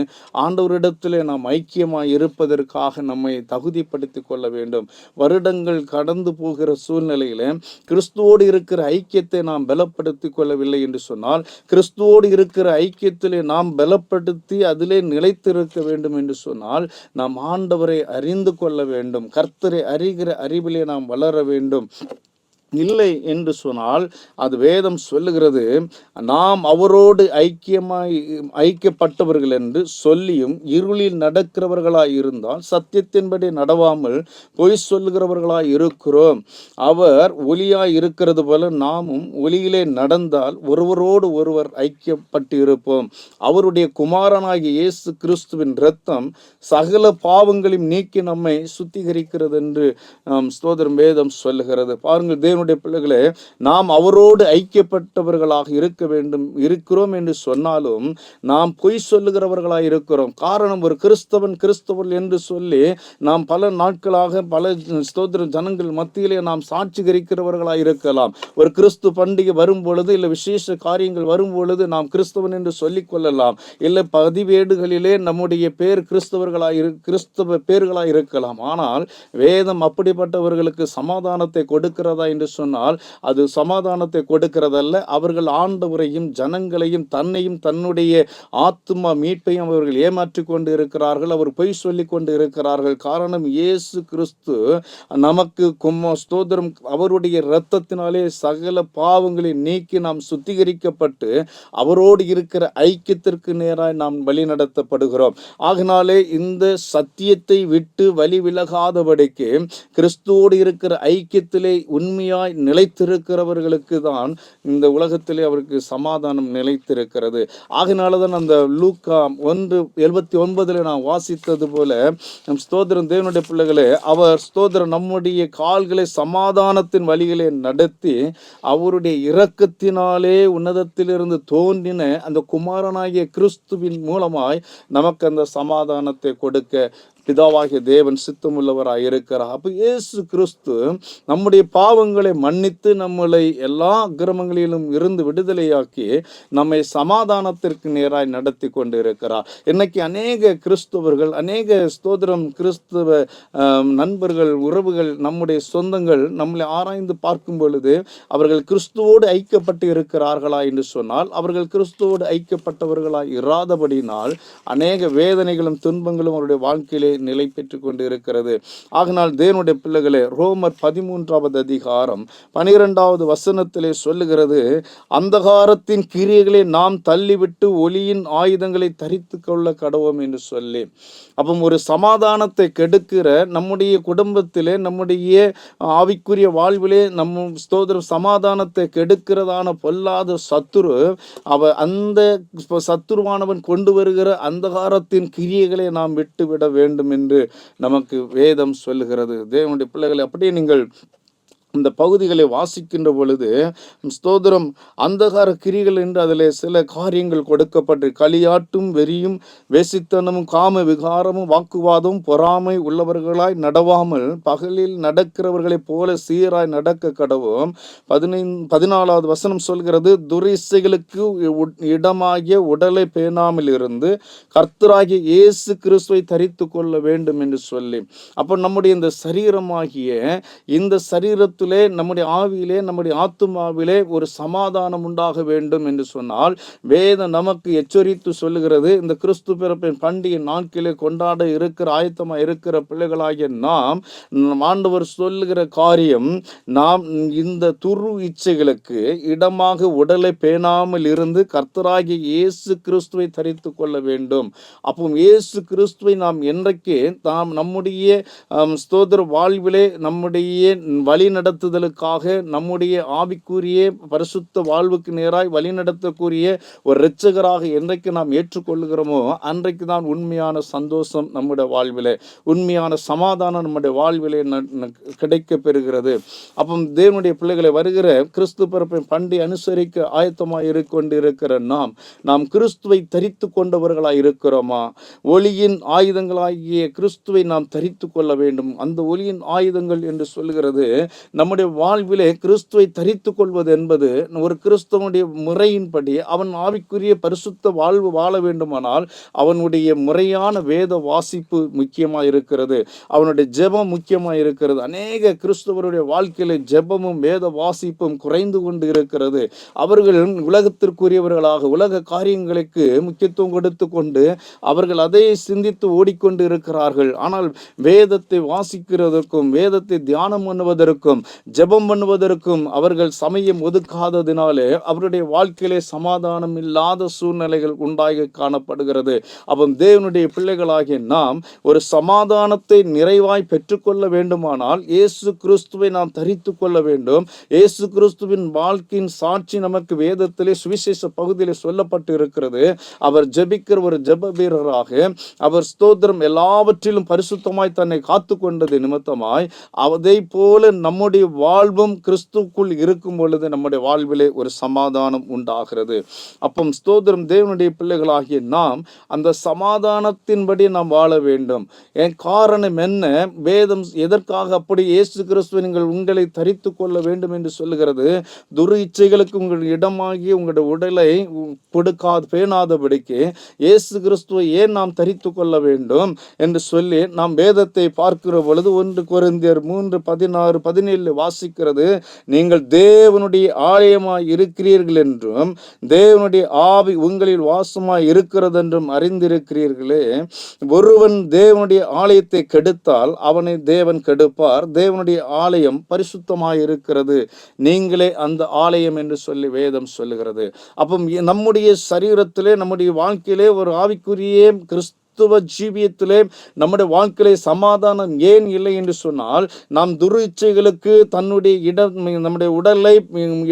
ஆண்டவரிடத்திலே நாம் ஐக்கியமாய் இருப்பதற்காக நம்மை தகுதிப்படுத்திக் கொள்ள வேண்டும். வருடங்கள் கடந்து போகிற சூழ்நிலையில கிறிஸ்துவோடு இருக்கிற ஐக்கியத்தை நாம் பலப்படுத்திக் கொள்ளவில்லை என்று சொன்னால், கிறிஸ்துவோடு இருக்கிற ஐக்கியத்திலே நாம் பலப்படுத்தி அதிலே நிலைத்திருக்க வேண்டும் என்று சொன்னால், நாம் ஆண்டவரை அறிந்து கொள்ள வேண்டும். கர்த்தரை அறிகிற அறிவிலே நாம் வளர வேண்டும். இல்லை என்று சொன்னால் அது வேதம் சொல்லுகிறது, நாம் அவரோடு ஐக்கியப்பட்டவர்கள் என்று சொல்லியும் இருளில் நடக்கிறவர்களாய் இருந்தால் சத்தியத்தின்படி நடவாமல் பொய் சொல்லுகிறவர்களாய் இருக்கிறோம். அவர் ஒளியாய் இருக்கிறது போல நாமும் ஒளியிலே நடந்தால் ஒருவரோடு ஒருவர் ஐக்கியப்பட்டு இருப்போம். அவருடைய குமாரனாகிய இயேசு கிறிஸ்துவின் இரத்தம் சகல பாவங்களையும் நீக்கி நம்மை சுத்திகரிக்கிறது என்று ஸ்தோத்திரம் வேதம் சொல்லுகிறது. பாருங்கள் தேவனுடைய பிள்ளைகளே, நாம் அவரோடு ஐக்கியப்பட்டவர்களாக இருக்க வேண்டும். இருக்கிறோம் என்று சொன்னாலும் நாம் பொய் சொல்லுகிறவர்களாக இருக்கிறோம். காரணம், ஒரு கிறிஸ்தவன் என்று சொல்லி நாம் பல நாட்களாக பல ஸ்தோத்திர ஜனங்கள் மத்தியிலே நாம் சாட்சிகரிக்கிறவர்களாக இருக்கலாம். ஒரு கிறிஸ்து பண்டிகை வரும் பொழுது, இல்லை விசேஷ காரியங்கள் வரும் பொழுது நாம் கிறிஸ்தவன் என்று சொல்லிக் கொள்ளலாம். இல்லை பதிவேடுகளிலே நம்முடைய பேர் கிறிஸ்தவ பேர்களாக இருக்கலாம். ஆனால் வேதம் அப்படிப்பட்டவர்களுக்கு சமாதானத்தை கொடுக்கிறதா என்று சொன்னால் அது சமாதானத்தை கொடுக்கிறதல்ல. அவர்கள் ஆண்டவரையும் ஜனங்களையும் தன்னையும் தன்னுடைய ஆத்துமா மீட்பையும் அவர்கள் ஏமாற்றி கொண்டு இருக்கிறார்கள். அவர் பொய் சொல்லி கொண்டு இருக்கிறார்கள். காரணம், இயேசு கிறிஸ்து நமக்கு ஸ்தோத்திரம் அவருடைய இரத்தத்தினாலே சகல பாவங்களை நீக்கி நாம் சுத்திகரிக்கப்பட்டு அவரோடு இருக்கிற ஐக்கியத்திற்கு நேராய் நாம் வழி நடத்தப்படுகிறோம். ஆகினாலே இந்த சத்தியத்தை விட்டு வழி விலகாதபடிக்கு கிறிஸ்துவோடு இருக்கிற ஐக்கியத்திலே உண்மையாய் நிலைத்திருக்கிறவர்களுக்கு தான் இந்த உலகத்திலே அவருக்கு சமாதானம் நிலைத்திருக்கிறது. ஆகினால்தான் அந்த லூக்கா 1:79 நான் வாசித்தது போல, ஸ்தோத்திரம் தேவனுடைய பிள்ளைகளே, அவர் ஸ்தோத்திரம் நம்முடைய கால்களை சமாதானத்தின் வழிகளை நடத்தி அவருடைய இரக்கத்தினாலே உன்னதத்திலிருந்து தோன்றின அந்த குமாரனாகிய கிறிஸ்துவின் மூலமாய் நமக்கு அந்த சமாதானத்தை கொடுக்க பிதாவாகிய தேவன் சித்தமுள்ளவராய் இருக்கிறார். அப்போ இயேசு கிறிஸ்து நம்முடைய பாவங்களை மன்னித்து நம்மளை எல்லா அக்கிரமங்களிலும் இருந்து விடுதலையாக்கி நம்மை சமாதானத்திற்கு நேராய் நடத்தி கொண்டு இருக்கிறார். இன்னைக்கு அநேக கிறிஸ்துவர்கள், அநேக ஸ்தோத்திரம் கிறிஸ்துவ நண்பர்கள், உறவுகள், நம்முடைய சொந்தங்கள் நம்மளை ஆராய்ந்து பார்க்கும் பொழுது அவர்கள் கிறிஸ்துவோடு ஐக்கியப்பட்டு இருக்கிறார்களா என்று சொன்னால், அவர்கள் கிறிஸ்துவோடு ஐக்கியப்பட்டவர்களாய் இராதபடினால் அநேக வேதனைகளும் துன்பங்களும் அவருடைய வாழ்க்கையிலே நிலை பெற்றுக் கொண்டு இருக்கிறது. ஆகினால் தேவனுடைய பிள்ளைகளே, ரோமர் 13வது அதிகாரம் 12வது வசனத்திலே சொல்லுகிறது, அந்தகாரத்தின் கிரியைகளை நாம் தள்ளிவிட்டு ஒளியின் ஆயுதங்களை தரித்து கொள்ள கடவோம் என்று சொல்லி. அப்போ ஒரு சமாதானத்தை கெடுக்கிற நம்முடைய குடும்பத்திலே, நம்முடைய ஆவிக்குரிய வாழ்விலே நம்ம ஸ்தோத்திரம் சமாதானத்தை கெடுக்கிறதான பொல்லாத சத்துரு, அந்த சத்துருவானவன் கொண்டு வருகிற அந்தகாரத்தின் கிரியைகளை நாம் விட்டுவிட வேண்டும் என்று நமக்கு வேதம் சொல்லுகிறது. தேவனுடைய பிள்ளைகளை, அப்படியே நீங்கள் இந்த பகுதிகளை வாசிக்கின்ற பொழுது ஸ்தோத்திரம் அந்தகார கிரிகள் என்று அதில் சில காரியங்கள் கொடுக்கப்பட்டு, களியாட்டும் வெறியும் வேசித்தனமும் காம விகாரமும் வாக்குவாதமும் பொறாமை உள்ளவர்களாய் நடவாமல் பகலில் நடக்கிறவர்களைப் போல சீராய் நடக்க கடவோம். 14வது வசனம் சொல்கிறது, துரிசைகளுக்கு இடமாகிய உடலை பேணாமல் இருந்து கர்த்தராகிய இயேசு கிறிஸ்துவை தரித்து கொள்ள வேண்டும் என்று சொல்லி. அப்போ நம்முடைய இந்த சரீரமாகிய இந்த சரீரத்தை நம்முடைய ஆவியிலே, நம்முடைய ஆத்துமாவிலே ஒரு சமாதானம் உண்டாக வேண்டும் என்று சொன்னால் வேதம் நமக்கு எச்சரித்து சொல்லுகிறது. இந்த கிறிஸ்து பிறப்பின் பண்டிகை நாட்களிலே கொண்டாட இருக்கிற ஆயத்தமாக இருக்கிற பிள்ளைகளாகிய நாம் ஆண்டவர் சொல்லுகிற காரியம், நாம் இந்த துரு இச்சைகளுக்கு இடமாக உடலை பேணாமல் இருந்து கர்த்தராகிய இயேசு கிறிஸ்துவை தரித்து கொள்ள வேண்டும். அப்போ இயேசு கிறிஸ்துவை நாம் என்றைக்கு நாம் நம்முடைய ஸ்தோத்திர வாழ்விலே நம்முடைய வழி நடத்துதலுக்காக, நம்முடைய ஆவிக்குரிய பரிசுத்த வாழ்வுக்கு நேராய் வழி நடத்தக்கூடிய ஒரு இரட்சகராக என்றைக்கு நாம் ஏற்றுக்கொள்கிறோமோ அன்றைக்கு தான் உண்மையான சந்தோஷம் நம்முடைய வாழ்விலே, உண்மையான சமாதானம் நம்முடைய வாழ்விலே கிடைக்க பெறுகிறது. அப்போ தேவனுடைய பிள்ளைகளை, வருகிற கிறிஸ்து பிறப்பின் பண்டிகை அனுசரிக்க ஆயத்தமாக கொண்டிருக்கிற நாம் கிறிஸ்துவை தரித்து கொண்டவர்களாக இருக்கிறோமா? ஒளியின் ஆயுதங்களாகிய கிறிஸ்துவை நாம் தரித்து கொள்ள வேண்டும். அந்த ஒளியின் ஆயுதங்கள் என்று சொல்லுகிறது, நம்முடைய வாழ்விலே கிறிஸ்துவை தரித்து கொள்வது என்பது ஒரு கிறிஸ்தவனுடைய முறையின்படி அவன் ஆவிக்குரிய பரிசுத்த வாழ்வு வாழ வேண்டுமானால் அவனுடைய முறையான வேத வாசிப்பு முக்கியமாக இருக்கிறது, அவனுடைய ஜெபம் முக்கியமாக இருக்கிறது. அநேக கிறிஸ்தவருடைய வாழ்க்கையில ஜெபமும் வேத வாசிப்பும் குறைந்து கொண்டு இருக்கிறது. அவர்கள் உலகத்திற்குரியவர்களாக உலக காரியங்களுக்கு முக்கியத்துவம் கொடுத்து கொண்டு அவர்கள் அதை சிந்தித்து ஓடிக்கொண்டு இருக்கிறார்கள். ஆனால் வேதத்தை வாசிக்கிறதற்கும் வேதத்தை தியானம் பண்ணுவதற்கும் ஜெபம் பண்ணுவதற்கும் அவர்கள் சமயம் ஒதுக்காததினாலே அவருடைய வாழ்க்கையிலே சமாதானம் இல்லாத சூழ்நிலைகள் உண்டாகி காணப்படுகிறது. அவன் தேவனுடைய பிள்ளைகளாகிய நாம் ஒரு சமாதானத்தை நிறைவாய் பெற்றுக்கொள்ள வேண்டுமானால் இயேசு கிறிஸ்துவை நாம் தரித்து கொள்ள வேண்டும். இயேசு கிறிஸ்துவின் வாழ்க்கையின் சாட்சி நமக்கு வேதத்திலே சுவிசேஷ பகுதியிலே சொல்லப்பட்டு இருக்கிறது. அவர் ஜெபிக்கிற ஒரு ஜெப வீரராக அவர் ஸ்தோத்திரம் எல்லாவற்றிலும் பரிசுத்தமாய் தன்னை காத்து கொண்டது நிமித்தமாய் அதை போல நம்முடைய வாழ்வும் கிறிஸ்துக்குள் இருக்கும் பொழுது நம்முடைய வாழ்விலே ஒரு சமாதானம் உண்டாகிறது. அப்போ ஸ்தோத்திரம் தேவனுடைய பிள்ளைகளாகிய நாம் அந்த சமாதானத்தின்படி நாம் வாழ வேண்டும். என் காரணம் என்ன? வேதம் எதற்காக அப்படி இயேசு கிறிஸ்துவை நீங்கள் உங்களை தரித்து கொள்ள வேண்டும் என்று சொல்லுகிறது? துரு இச்சைகளுக்கு உங்கள் இடமாகி உங்களுடைய உடலை பேணாதபடிக்கு இயேசு கிறிஸ்துவை ஏன் நாம் தரித்து கொள்ள வேண்டும் என்று சொல்லி நாம் வேதத்தை பார்க்கிற பொழுது 1 கொரிந்தியர் 3:16-17 வாசிக்கிறது. நீங்கள் தேவனுடைய ஆலயமாய் இருக்கிறீர்கள் என்றும் தேவனுடைய ஆவி உங்களில் வாசமாய் இருக்கிறது என்றும் அறிந்திருக்கிறீர்களே. ஒருவன் தேவனுடைய ஆலயத்தை கெடுத்தால் அவனை தேவன் கெடுப்பார். தேவனுடைய ஆலயம் பரிசுத்தமாய் இருக்கிறது, நீங்களே அந்த ஆலயம் என்று சொல்லி வேதம் சொல்லுகிறது. அப்போ நம்முடைய சரீரத்திலே நம்முடைய வாழ்க்கையிலே ஒரு ஆவிக்குரிய கிறிஸ்துவ ஜீவியத்திலே நம்முடைய வாழ்க்கையிலே சமாதானம் ஏன் இல்லை என்று சொன்னால் நாம் துரு இச்சைகளுக்கு நம்முடைய உடலை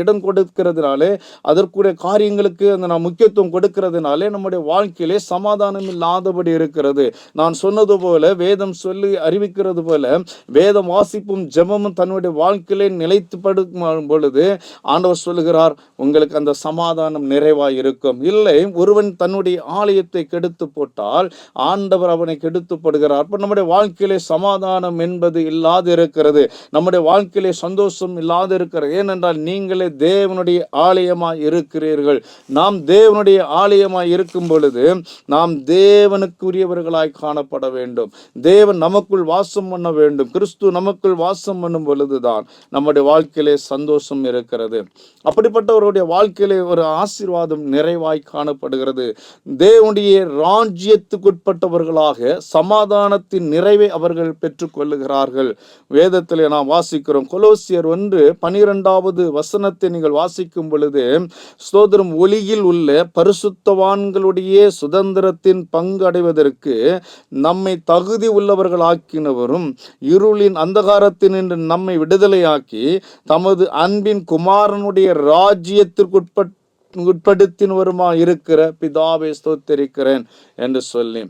இடம் கொடுக்கிறதுனாலே அதற்குரிய காரியங்களுக்கு நாம் முக்கியத்துவம் கொடுக்கிறதுனாலே நம்முடைய வாழ்க்கையிலே சமாதானம் இல்லாதபடி இருக்கிறது. நான் சொன்னது போல வேதம் சொல்லி அறிவிக்கிறது போல வேதம் வாசிப்பும் ஜெபமும் தன்னுடைய வாழ்க்கையிலே நிலைத்துப்படும் பொழுது ஆண்டவர் சொல்லுகிறார், உங்களுக்கு அந்த சமாதானம் நிறைவாய் இருக்கும். இல்லை, ஒருவன் தன்னுடைய ஆலயத்தை கெடுத்து போட்டால் ஆண்டவர் அவனை கெடுத்துப்படுகிறார். அப்ப நம்முடைய வாழ்க்கையிலே சமாதானம் என்பது இல்லாது இருக்கிறது, நம்முடைய வாழ்க்கையிலே சந்தோஷம் இல்லாது இருக்கிறது. ஏனென்றால் நீங்களே தேவனுடைய ஆலயமாய் இருக்கிறீர்கள். நாம் தேவனுடைய ஆலயமாய் இருக்கும் பொழுது நாம் தேவனுக்குரியவர்களாய் காணப்பட வேண்டும். தேவன் நமக்குள் வாசம் பண்ண வேண்டும். கிறிஸ்து நமக்குள் வாசம் பண்ணும் பொழுதுதான் நம்முடைய வாழ்க்கையிலே சந்தோஷம் இருக்கிறது. அப்படிப்பட்டவருடைய வாழ்க்கையிலே ஒரு ஆசீர்வாதம் நிறைவாய் காணப்படுகிறது. தேவனுடைய ராஜ்யத்துக்குட்பட்டவர்களாக சமாதானத்தின் நிறைவை அவர்கள் பெற்றுக் கொள்ளுகிறார்கள். வேதத்திலே நாம் வாசிக்கிறோம். கொலோசியர் 1:12 நீங்கள் வாசிக்கும் பொழுது ஸ்தோத்திரம், ஒளியில் உள்ள பரிசுத்தவான்களுடைய சுதந்திரத்தின் பங்கு அடைவதற்கு நம்மை தகுதி உள்ளவர்களாக்கினவரும் இருளின் அந்தகாரத்தினின்று நம்மை விடுதலையாக்கி தமது அன்பின் குமாரனுடைய உட்படுத்தினவருமா இருக்கிற பிதாவை ஸ்தோத்திரிக்கிறேன் என்று சொல்லி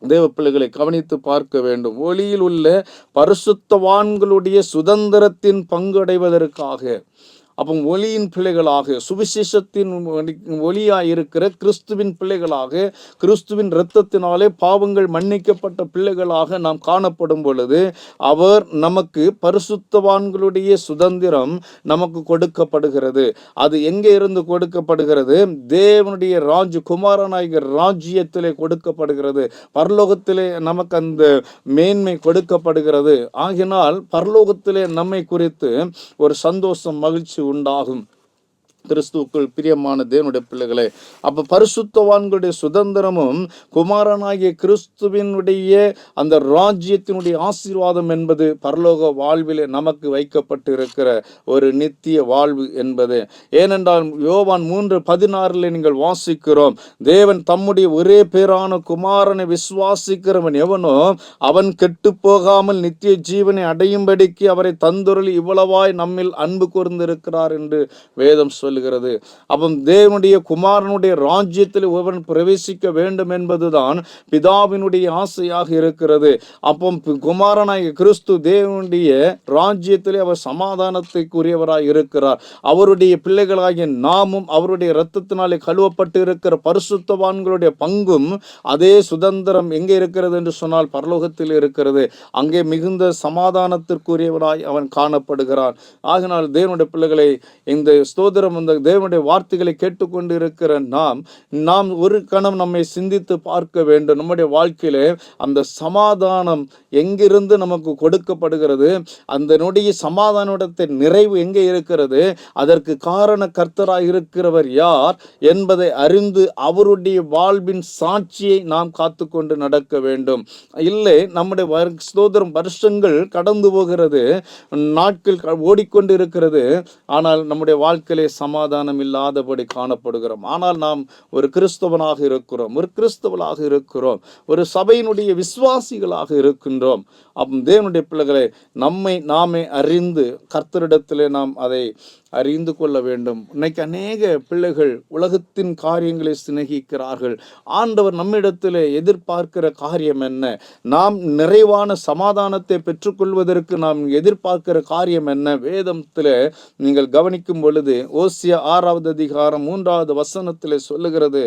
தேவ பிள்ளைகளை கவனித்து பார்க்க வேண்டும். ஒளியில் உள்ள பரிசுத்தவான்களுடைய சுதந்திரத்தின் பங்கு அடைவதற்காக அப்போ ஒளியின் பிள்ளைகளாக சுவிசேஷத்தின் ஒளியாய் இருக்கிற கிறிஸ்துவின் பிள்ளைகளாக கிறிஸ்துவின் இரத்தத்தினாலே பாவங்கள் மன்னிக்கப்பட்ட பிள்ளைகளாக நாம் காணப்படும் பொழுது அவர் நமக்கு பரிசுத்தவான்களுடைய சுதந்திரம் நமக்கு கொடுக்கப்படுகிறது. அது எங்கே இருந்து கொடுக்கப்படுகிறது? தேவனுடைய குமாரனாகிய ராஜ்யத்திலே கொடுக்கப்படுகிறது. பரலோகத்திலே நமக்கு அந்த மேன்மை கொடுக்கப்படுகிறது. ஆகினால் பரலோகத்திலே நம்மை குறித்து ஒரு சந்தோஷம் மகிழ்ச்சி உண்டாகும். கிறிஸ்துவுக்குள் பிரியமான தேவனுடைய பிள்ளைகளே, அப்ப பரிசுத்தவான்களுடைய சுதந்திரமும் குமாரனாகிய கிறிஸ்துவினுடைய அந்த ராஜ்யத்தினுடைய ஆசீர்வாதம் என்பது பரலோக வாழ்விலே நமக்கு வைக்கப்பட்டு இருக்கிற ஒரு நித்திய வாழ்வு என்பது. ஏனென்றால் யோவான் 3:16 நீங்கள் வாசிக்கிறோம், தேவன் தம்முடைய ஒரே பேரான குமாரனை விசுவாசிக்கிறவன் எவனோ அவன் கெட்டு போகாமல் நித்திய ஜீவனை அடையும்படிக்கு அவரை தந்தொருளி இவ்வளவாய் நம்மில் அன்பு கூர்ந்திருக்கிறார் என்று வேதம் சொல்லு. சொல்லுகிறது. அப்போ தேவனுடைய குமாரனுடைய ராஜ்யத்தில் ஒருவன் பிரவேசிக்க வேண்டும் என்பதுதான் பிதாவினுடைய ஆசையாக இருக்கிறது. அப்போ குமாரனாகிய கிறிஸ்து தேவனுடைய ராஜ்யத்திலே அவர் சமாதானத்துக்குரியவராய் இருக்கிறார். அவருடைய பிள்ளைகளாகிய நாமும் அவருடைய இரத்தத்தினாலே கழுவப்பட்டு இருக்கிற பரிசுத்தவான்களுடைய பங்கும் அதே சுதந்திரம் எங்கே இருக்கிறது என்று சொன்னால் பரலோகத்தில் இருக்கிறது. அங்கே மிகுந்த சமாதானத்திற்குரியவராய் அவன் காணப்படுகிறான். ஆகினால் தேவனுடைய பிள்ளைகளை, இந்த ஸ்தோத்திரம், இந்த தேவனுடைய வார்த்தைகளை கேட்டுக்கொண்டு இருக்கிற நாம் ஒரு கணம் நம்மை சிந்தித்து பார்க்க வேண்டும். நம்முடைய வாழ்க்கையிலே அந்த சமாதானம் எங்கிருந்து நமக்கு கொடுக்கப்படுகிறது, அந்த நொடிய சமாதானத்தின் நிறைவு எங்கே இருக்கிறது, அதற்கு காரண கர்த்தராய் இருக்கிறவர் யார் என்பதை அறிந்து அவருடைய வாழ்வின் சாட்சியை நாம் காத்துக்கொண்டு நடக்க வேண்டும். இல்லை, நம்முடைய ஸ்தோத்திரம் வருஷங்கள் கடந்து போகிறது, நாட்கள் ஓடிக்கொண்டு இருக்கிறது, ஆனால் நம்முடைய வாழ்க்கையிலே சமாதானம் இல்லாதபடி காணப்படுகிறோம். ஆனால் நாம் ஒரு கிறிஸ்தவனாக இருக்கிறோம், ஒரு கிறிஸ்தவளாக இருக்கிறோம், ஒரு சபையினுடைய விசுவாசிகளாக இருக்கின்றோம். தேவனுடைய பிள்ளைகளை நம்மை நாமே அறிந்து கர்த்தரிடத்திலே நாம் அதை அறிந்து கொள்ள வேண்டும். இன்னைக்கு அநேக பிள்ளைகள் உலகத்தின் காரியங்களை சிநேகிக்கிறார்கள். ஆண்டவர் நம்மிடத்திலே எதிர்பார்க்கிற காரியம் என்ன? நாம் நிறைவான சமாதானத்தை பெற்றுக்கொள்வதற்கு நாம் எதிர்பார்க்கிற காரியம் என்ன? வேதத்திலே நீங்கள் கவனிக்கும் பொழுது ஓசியா 6வது அதிகாரம் 3வது வசனத்திலே சொல்லுகிறது,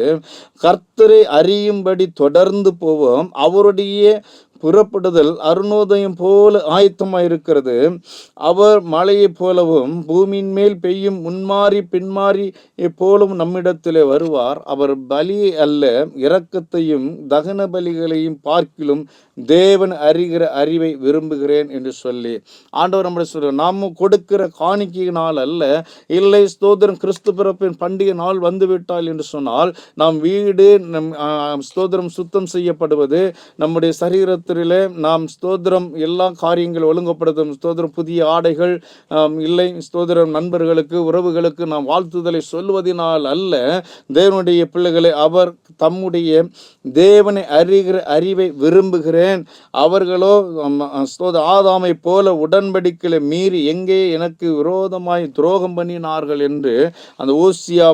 கர்த்தரை அறியும்படி தொடர்ந்து போவோம், அவருடைய புறப்படுதல் அருணோதயம் போல ஆயத்தமாயிருக்கிறது. அவர் மழையை போலவும் பூமியின் மேல் பெய்யும் முன்மாறி பின்மாறி போலவும் நம்மிடத்திலே வருவார். அவர் பலி அல்ல, இரக்கத்தையும் தகன பலிகளையும் பார்க்கிலும் தேவன் அறிகிற அறிவை விரும்புகிறேன் என்று சொல்லி ஆண்டவர் நம்முடைய சொல்ற, நாம் கொடுக்கிற காணிக்கையினால் அல்ல. இல்லை, ஸ்தோத்திரம், கிறிஸ்து பிறப்பின் பண்டிகை நாள் வந்துவிட்டால் என்று சொன்னால் நாம் வீடு ஸ்தோத்திரம் சுத்தம் செய்யப்படுவது, நம்முடைய சரீரத்தில் நாம் ஸ்தோத்திரம் எல்லா காரியங்கள் ஒழுங்குபடுத்தும், ஸ்தோத்திரம் புதிய ஆடைகள் இல்லை, ஸ்தோத்திரம் நண்பர்களுக்கு உறவுகளுக்கு நாம் வாழ்த்துதலை சொல்வதனால் அல்ல. தேவனுடைய பிள்ளைகளை அவர் தம்முடைய தேவனை அறிகிற அறிவை விரும்புகிறேன். அவர்களோ ஆதாமை போல உடன்படிக்கையை மீறி எங்கே எனக்கு விரோதமாய் துரோகம் பண்ணினார்கள் என்று அந்த ஓசியா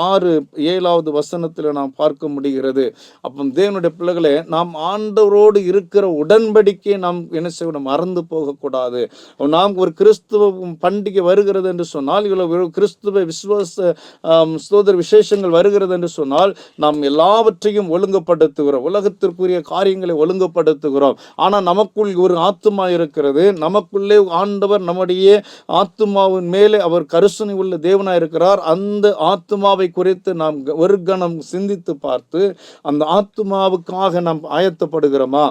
6:7 வசனத்தில் நாம் பார்க்க முடிகிறது. அப்போ தேவனுடைய பிள்ளைகளை, நாம் ஆண்டவரோடு இருக்கிற உடன்படிக்கை நாம் என்ன செய்யணும், மறந்து போகக்கூடாது. நாம் ஒரு கிறிஸ்துவ பண்டிகை வருகிறது என்று சொன்னால், இவ்வளவு கிறிஸ்துவ விசுவாச ஸ்தோத்திர விசேஷங்கள் வருகிறது என்று சொன்னால் நாம் எல்லாவற்றையும் ஒழுங்குபடுத்துகிறோம், உலகத்திற்குரிய காரியங்களை ஒழுங்குபடுத்துகிறோம். ஆனால் நமக்குள் ஒரு ஆத்துமா இருக்கிறது. நமக்குள்ளே ஆண்டவர் நம்முடைய ஆத்துமாவின் மேலே அவர் கருசனை உள்ள தேவனாய் இருக்கிறார். அந்த ஆத்துமாவை குறித்து நாம் ஒரு கணம் சிந்தித்து பார்த்து அந்த ஆத்துமாவுக்காக நாம் ஆயத்தப்படுகிறோமா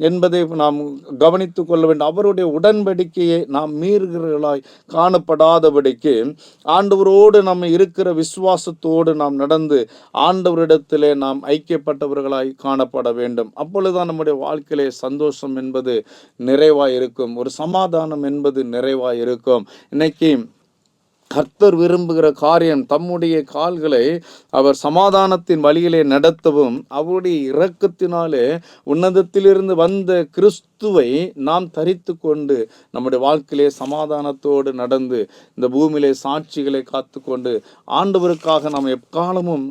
என்பதை நாம் கவனித்துக் கொள்ள வேண்டும். அவருடைய உடன்படிக்கையை நாம் மீறுகிறவர்களாய் காணப்படாதபடிக்கு ஆண்டவரோடு நம்ம இருக்கிற விசுவாசத்தோடு நாம் நடந்து ஆண்டவரிடத்திலே நாம் ஐக்கியப்பட்டவர்களாய் காணப்பட வேண்டும். அப்பொழுதுதான் நம்முடைய வாழ்க்கையிலே சந்தோஷம் என்பது நிறைவாய் இருக்கும், ஒரு சமாதானம் என்பது நிறைவாய் இருக்கும். இன்னைக்கு கர்த்தர் விரும்புகிற காரியம் தம்முடைய கால்களை அவர் சமாதானத்தின் வழியிலே நடத்தவும், அவருடைய இரக்கத்தினாலே உன்னதத்திலிருந்து வந்த கிறிஸ்துவை நாம் தரித்து கொண்டு நம்முடைய வாழ்க்கையிலே சமாதானத்தோடு நடந்து இந்த பூமியிலே சாட்சிகளை காத்து கொண்டு ஆண்டவருக்காக நாம் எக்காலமும்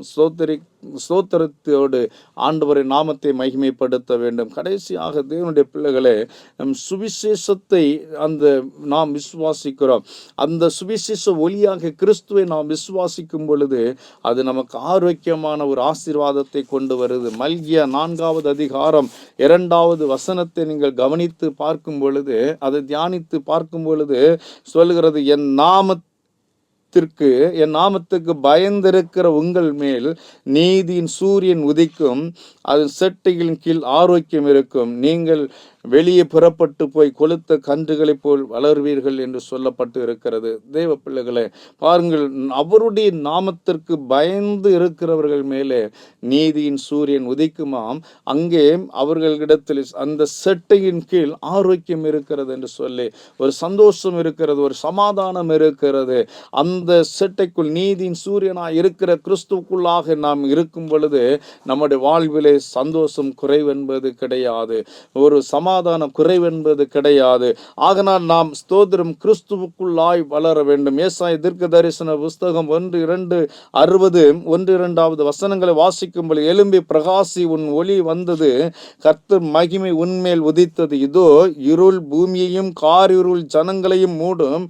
ஸ்தோத்திரத்தோடு ஆண்டவரை நாமத்தை மகிமைப்படுத்த வேண்டும். கடைசியாக தேவனுடைய பிள்ளைகளே, நம் சுவிசேஷத்தை நாம் விசுவாசிக்கிறோம். அந்த சுவிசேஷ ஒளியாக கிறிஸ்துவை நாம் விசுவாசிக்கும் பொழுது அது நமக்கு ஆரோக்கியமான ஒரு ஆசீர்வாதத்தை கொண்டு வருது. மல்கியா 4வது அதிகாரம் 2வது வசனத்தை நீங்கள் கவனித்து பார்க்கும் பொழுது, அதை தியானித்து பார்க்கும் பொழுது சொல்லுகிறது, என் நாமத்துக்கு பயந்திருக்கிற உங்கள் மேல் நீதியின் சூரியன் உதிக்கும், அது செட்டைகளின் கீழ் ஆரோக்கியம் இருக்கும், நீங்கள் வெளியே புறப்பட்டு போய் கொளுத்த கன்றுகளைப் போல் வளர்வீர்கள் என்று சொல்லப்பட்டு இருக்கிறது. தேவ பிள்ளைகளே, பாருங்கள், அவருடைய நாமத்திற்கு பயந்து இருக்கிறவர்கள் மேலே நீதியின் சூரியன் உதிக்குமாம், அங்கே அவர்களிடத்தில் அந்த செட்டையின் கீழ் ஆரோக்கியம் இருக்கிறது என்று சொல்லி ஒரு சந்தோஷம் இருக்கிறது, ஒரு சமாதானம் இருக்கிறது. அந்த அந்த செட்டைக்குள் நீதியின் சூரியனாய் இருக்கிற கிறிஸ்துவுக்குள்ளாக நாம் இருக்கும் பொழுது நம்முடைய வாழ்விலே சந்தோஷம் குறைவென்பது கிடையாது, ஒரு சமாதானம் குறைவென்பது கிடையாது. ஆகனால் நாம் ஸ்தோத்திரம் கிறிஸ்துவுக்குள்ளாய் வளர வேண்டும். ஏசாயா தீர்க்க தரிசன புஸ்தகம் 1:2-60 1-2 வசனங்களை வாசிக்கும்போது, எழும்பி பிரகாசி, உன் ஒளி வந்தது, கர்த்தர் மகிமை உன்மேல் உதித்தது. இதோ இருள் பூமியையும் காரிருள் ஜனங்களையும் மூடும்,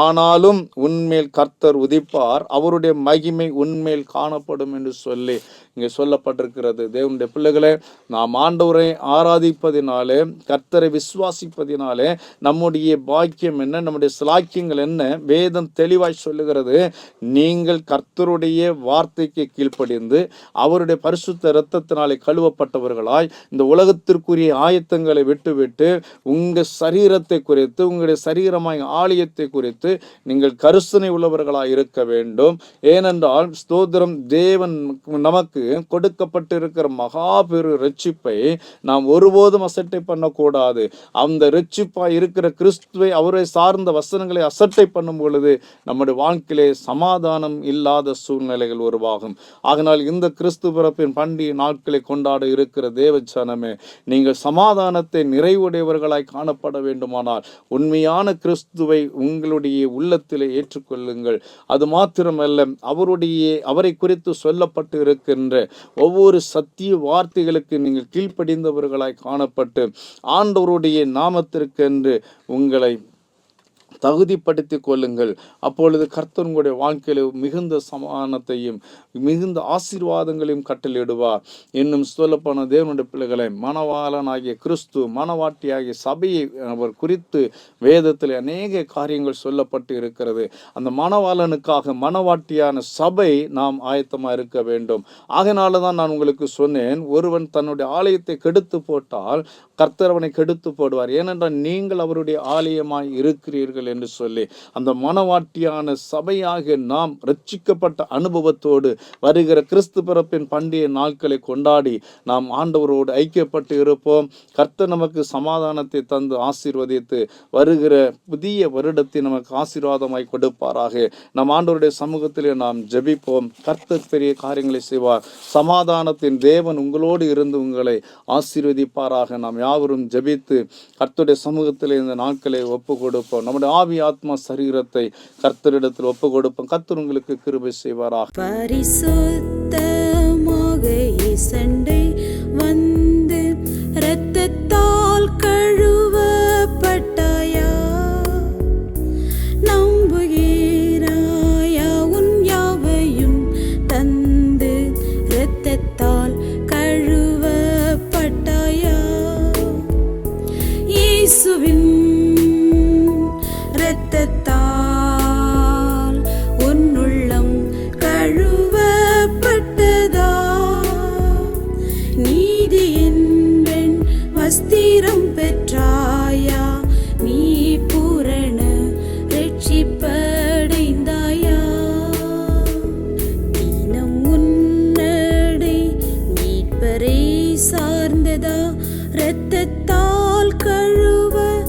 ஆனாலும் உன்மேல் கர்த்தர் உதிப்பார், அவருடைய மகிமை உன்மேல் காணப்படும் என்று சொல்லி இங்கே சொல்லப்பட்டிருக்கிறது. தேவனுடைய பிள்ளைகளே, நாம் ஆண்டவரை ஆராதிப்பதினாலே, கர்த்தரை விசுவாசிப்பதினாலே நம்முடைய பாக்கியம் என்ன, நம்முடைய சிலாக்கியங்கள் என்ன? வேதம் தெளிவாய் சொல்லுகிறது, நீங்கள் கர்த்தருடைய வார்த்தைக்கு கீழ்ப்படிந்து அவருடைய பரிசுத்த இரத்தத்தினாலே கழுவப்பட்டவர்களாய் இந்த உலகத்திற்குரிய ஆயத்தங்களை விட்டுவிட்டு உங்கள் சரீரத்தை குறித்து, உங்களுடைய சரீரமாய் ஆலயத்தை குறித்து நீங்கள் கருசனை உள்ளவர்களாய் இருக்க வேண்டும். ஏனென்றால் ஸ்தோத்திரம், தேவன் நமக்கு கொடுக்கப்பட்டிருக்கிற மகா பெரு ரட்சிப்பை நாம் ஒருபோதும் அசட்டை பண்ணக்கூடாது. அந்த ரட்சிப்பாய் இருக்கிற கிறிஸ்துவை, அவரை சார்ந்த வசனங்களை அசட்டை பண்ணும் பொழுது நம்முடைய வாழ்க்கையிலே சமாதானம் இல்லாத சூழ்நிலைகள் உருவாகும். ஆகனால் இந்த கிறிஸ்து பிறப்பின் பண்டிகை நாட்களை கொண்டாட இருக்கிற தேவ ஜனமே, நீங்கள் சமாதானத்தை நிறைவுடையவர்களாய் காணப்பட வேண்டுமானால் உண்மையான கிறிஸ்துவை உங்களுடைய உள்ளத்திலே ஏற்றுக்கொள்ளுங்கள். அது மாத்திரமல்ல, அவரை குறித்து சொல்லப்பட்டு இருக்கின்ற ஒவ்வொரு சத்திய வார்த்தைகளுக்கு நீங்கள் கீழ்ப்படிந்தவர்களாய் காணப்பட்டு ஆண்டவருடைய நாமத்திற்கென்று உங்களை தகுதிப்படுத்திக் கொள்ளுங்கள். அப்பொழுது கர்த்தர் உங்களுடைய வாழ்க்கையில் மிகுந்த சமாதானத்தையும் மிகுந்த ஆசீர்வாதங்களையும் கட்டளையிடுவார். இன்னும் சொல்லப்போன தேவனுடைய பிள்ளைகளை, மணவாளனாகிய கிறிஸ்து, மணவாட்டியாகிய சபையை அவர் குறித்து வேதத்தில் அநேக காரியங்கள் சொல்லப்பட்டு இருக்கிறது. அந்த மணவாளனுக்காக மணவாட்டியான சபை நாம் ஆயத்தமாக இருக்க வேண்டும். ஆகையினால தான் நான் உங்களுக்கு சொன்னேன், ஒருவன் தன்னுடைய ஆலயத்தை கெடுத்து போட்டால் கர்த்தர் அவனை கெடுத்து போடுவார். ஏனென்றால் நீங்கள் அவருடைய ஆலயமாய் இருக்கிறீர்கள் என்று சொல்லி, அந்த மணவாட்டியான சபையாக நாம் ரட்சிக்கப்பட்ட அனுபவத்தோடு வருகிற கிறிஸ்து பிறப்பின் பண்டிகை நாட்களை கொண்டாடி நாம் ஆண்டவரோடு ஐக்கியப்பட்டு இருப்போம். கர்த்தர் நமக்கு சமாதானத்தை தந்து ஆசீர்வதித்து வருகிற புதிய வருடத்தை நமக்கு ஆசீர்வாதமாய் கொடுப்பாராக. நம் ஆண்டவருடைய சமூகத்திலே நாம் ஜெபிப்போம். கர்த்தர் பெரிய காரியங்களை செய்வார். சமாதானத்தின் தேவன் உங்களோடு இருந்து உங்களை ஆசீர்வதிப்பாராக. நாம் யாவரும் ஜெபித்து கர்த்தருடைய சமூகத்தில் இந்த நாட்களை ஒப்பு கொடுப்போம். நம்முடைய ஆவி ஆத்மா சரீரத்தை கர்த்தரிடத்தில் ஒப்பு கொடுப்போம். கர்த்தர் உங்களுக்கு கிருபை செய்வாராக. பரிசுத்தமாக இசண்டை வந்து இரத்தத்தால் கழுவப்பட்டாயா, நம்புகிறாயா, உன் யாவையும் தந்து இரத்தத்தால் கழுவப்பட்டாயா, இயேசுவின் இரத்தத்தால் உன் உள்ளம் கழுவப்பட்டதா, நீதியின் வெண் வஸ்திரம் பெற்றாயா, நீ பூரண ரட்சிப்படைந்தாயா, தினம் உன்னடை மீட்பரை சார்ந்ததா, இரத்தத்தால் கழுவப்பட்டாயா,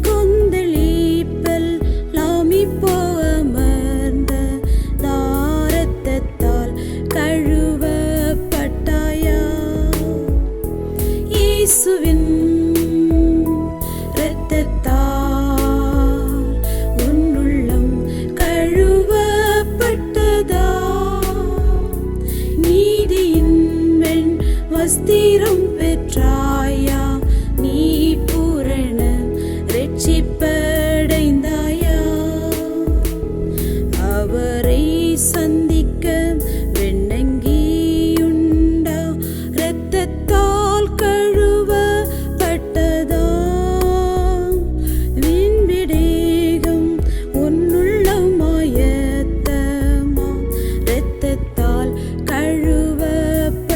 கொந்தளிப்பல் லாமிப்போ அமர்ந்த தாரத்தத்தால் கழுவப்பட்டாயா, இயேசுவின் இரத்தத்தால் உன் உள்ளம் கழுவப்பட்டதா, நீதியின் வெண் வஸ்திரம் பெற்றாயா, நீ பூரண ரட்சிப்படைந்தாயா, அவரை சந்திக்க வெண்ணங்கியுண்டா, இரத்தத்தால் கழுவப்பட்டதா, விண்பிடேகம் உன்னுள்ளமாயத்தமா, இரத்தத்தால் கழுவப்பட்டதா,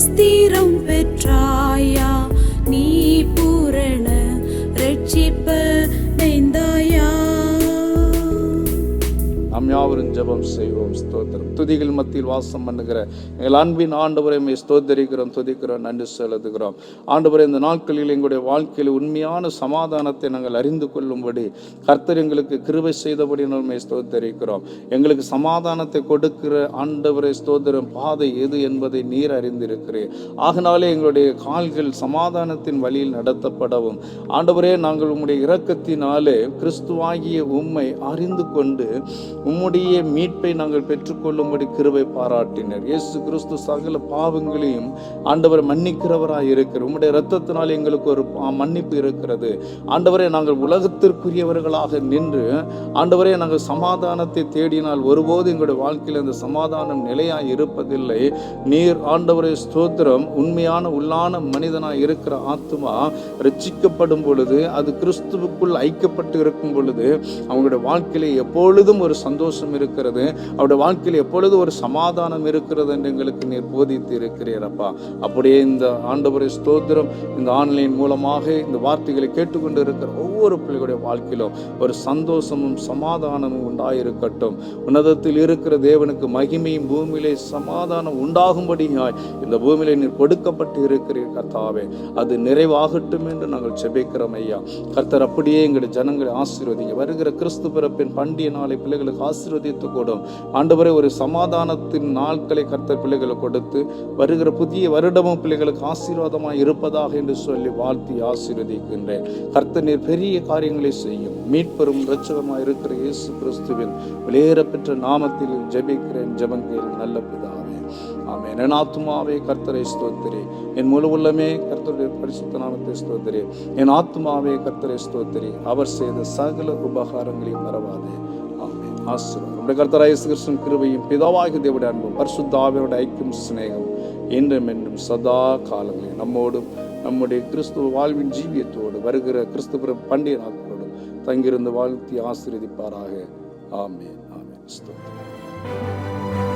வஸ்திரம் பெற்றாயா, நீ பூரண ரட்சிப்படைந்தாயா. நாம் யாவரும் ஜெபம் செய்வோம். ஸ்தோத்திரம். துதிகள் மத்தியில் வாசம் பண்ணுகிற எங்கள் அன்பின் ஆண்டவரை ஸ்தோத்தரிக்கிறோம், துதிக்கிறோம், நன்றி செலுத்துகிறோம். ஆண்டவரை இந்த நாட்களில் எங்களுடைய வாழ்க்கையில் உண்மையான சமாதானத்தை நாங்கள் அறிந்து கொள்ளும்படி கர்த்தர் எங்களுக்கு கிருபை செய்தபடி நம்ம ஸ்தோத்தரிக்கிறோம். எங்களுக்கு சமாதானத்தை கொடுக்கிற ஆண்டவரை ஸ்தோத்திரம் பாதை எது என்பதை நீர் அறிந்திருக்கிறேன். ஆகினாலே எங்களுடைய கால்கள் சமாதானத்தின் வழியில் நடத்தப்படவும் ஆண்டவரே நாங்கள் உம்முடைய இரக்கத்தினாலே கிறிஸ்துவாகிய உம்மை அறிந்து கொண்டு உம்முடைய மீட்பை நாங்கள் பெற்றுக்கொள்ளும்படி கிருபை பாராட்டினர். இயேசு கிறிஸ்து சகல பாவங்களையும் ஆண்டவர் மன்னிக்கிறவராய் இருக்கிறார். உம்முடைய இரத்தத்தினால் எங்களுக்கு ஒரு மன்னிப்பு இருக்கிறது. ஆண்டவரே நாங்கள் உலகத்திற்குரியவர்களாக நின்று ஆண்டவரே நாங்கள் சமாதானத்தை தேடினால் ஒருபோது எங்களுடைய வாழ்க்கையில் அந்த சமாதானம் நிலையாய் இருப்பதில்லை. நீர் ஆண்டவரே ஸ்தோத்திரம் உண்மையான உள்ளான மனிதனாய் இருக்கிற ஆத்மா ரட்சிக்கப்படும் பொழுது, அது கிறிஸ்துவுக்குள் ஐக்கியப்பட்டு இருக்கும் பொழுது அவங்களுடைய வாழ்க்கையில எப்பொழுதும் ஒரு சந்தோஷம் இருக்கிறது, அவருடைய வாழ்க்கையில் எப்பொழுது ஒரு சமாதானம் இருக்கிறது என்று எங்களுக்கு நீர் போதித்து இருக்கிறீரப்பா. அப்படியே இந்த ஆண்டவரே ஸ்தோத்திரம் இந்த ஆன்லைன் மூலமாக இந்த வார்த்தைகளை கேட்டுக்கொண்டு இருக்கிற ஒவ்வொரு பிள்ளைகளுடைய வாழ்க்கையிலும் ஒரு சந்தோஷமும் சமாதானமும் உண்டாயிருக்கட்டும். உன்னதத்தில் இருக்கிற தேவனுக்கு மகிமையும் பூமியிலே சமாதானம் உண்டாகும்படியாய் இந்த பூமியிலே நீர் கொடுக்கப்பட்டு இருக்கிறீர் கர்த்தாவே. அது நிறைவாகட்டும் என்று நாங்கள் செபிக்கிறோம் ஐயா. கர்த்தர் அப்படியே எங்களுடைய ஜனங்களை ஆசீர்வதிங்க. வருகிற கிறிஸ்து பிறப்பின் பண்டிகை நாளை பிள்ளைகளுக்கு ஆசீர்வதித்து கூடும். ஆண்டவரே ஒரு சமாதானத்தின் நாட்களை கர்த்தர் பிள்ளைகளுக்கு கொடுத்து வருகிற புதிய வருடமும் பிள்ளைகளுக்கு ஆசீர்வாதமாய் இருப்பதாக என்று சொல்லி வாழ்த்தி ஆசீர்வதிக்கின்றேன். கர்த்தர் நீர் பெரிய காரியங்களை செய்யும். மீட்பெரும் இரட்சகமாய் இருக்கிற இயேசு கிறிஸ்துவின் வெளியேற பெற்ற நாமத்தில் ஜெபிக்கிறேன் ஜெபங்கள் நல்ல பிதாவே, ஆமென். என் ஆத்துமாவே கர்த்தரை ஸ்தோத்திரி, என் முழு உள்ளமே கர்த்தருடைய பரிசுத்த நாமத்தை ஸ்தோத்திரி. என் ஆத்துமாவே கர்த்தரை ஸ்தோத்திரி, அவர் செய்த சகல உபகாரங்களையும் மறவாதே. ஆமென். ஆசீர்வாதம். நம்முடைய கர்த்தராகிய இயேசு கிறிஸ்துவின் கிருபையும் பிதாவாகிய தேவனுடைய அன்பும் பரிசுத்த ஆவியானவருடைய ஐக்கியம் சிநேகம் என்றும் என்றும் சதா காலங்களில் நம்மோடும் நம்முடைய கிறிஸ்துவ வாழ்வின் ஜீவியத்தோடு வருகிற கிறிஸ்துவ பண்டிகை நாட்களோடும் தங்கியிருந்து வாழ்த்தி ஆசீர்வதிப்பாராக. ஆமென். ஆமென். ஸ்தோத்திரம்.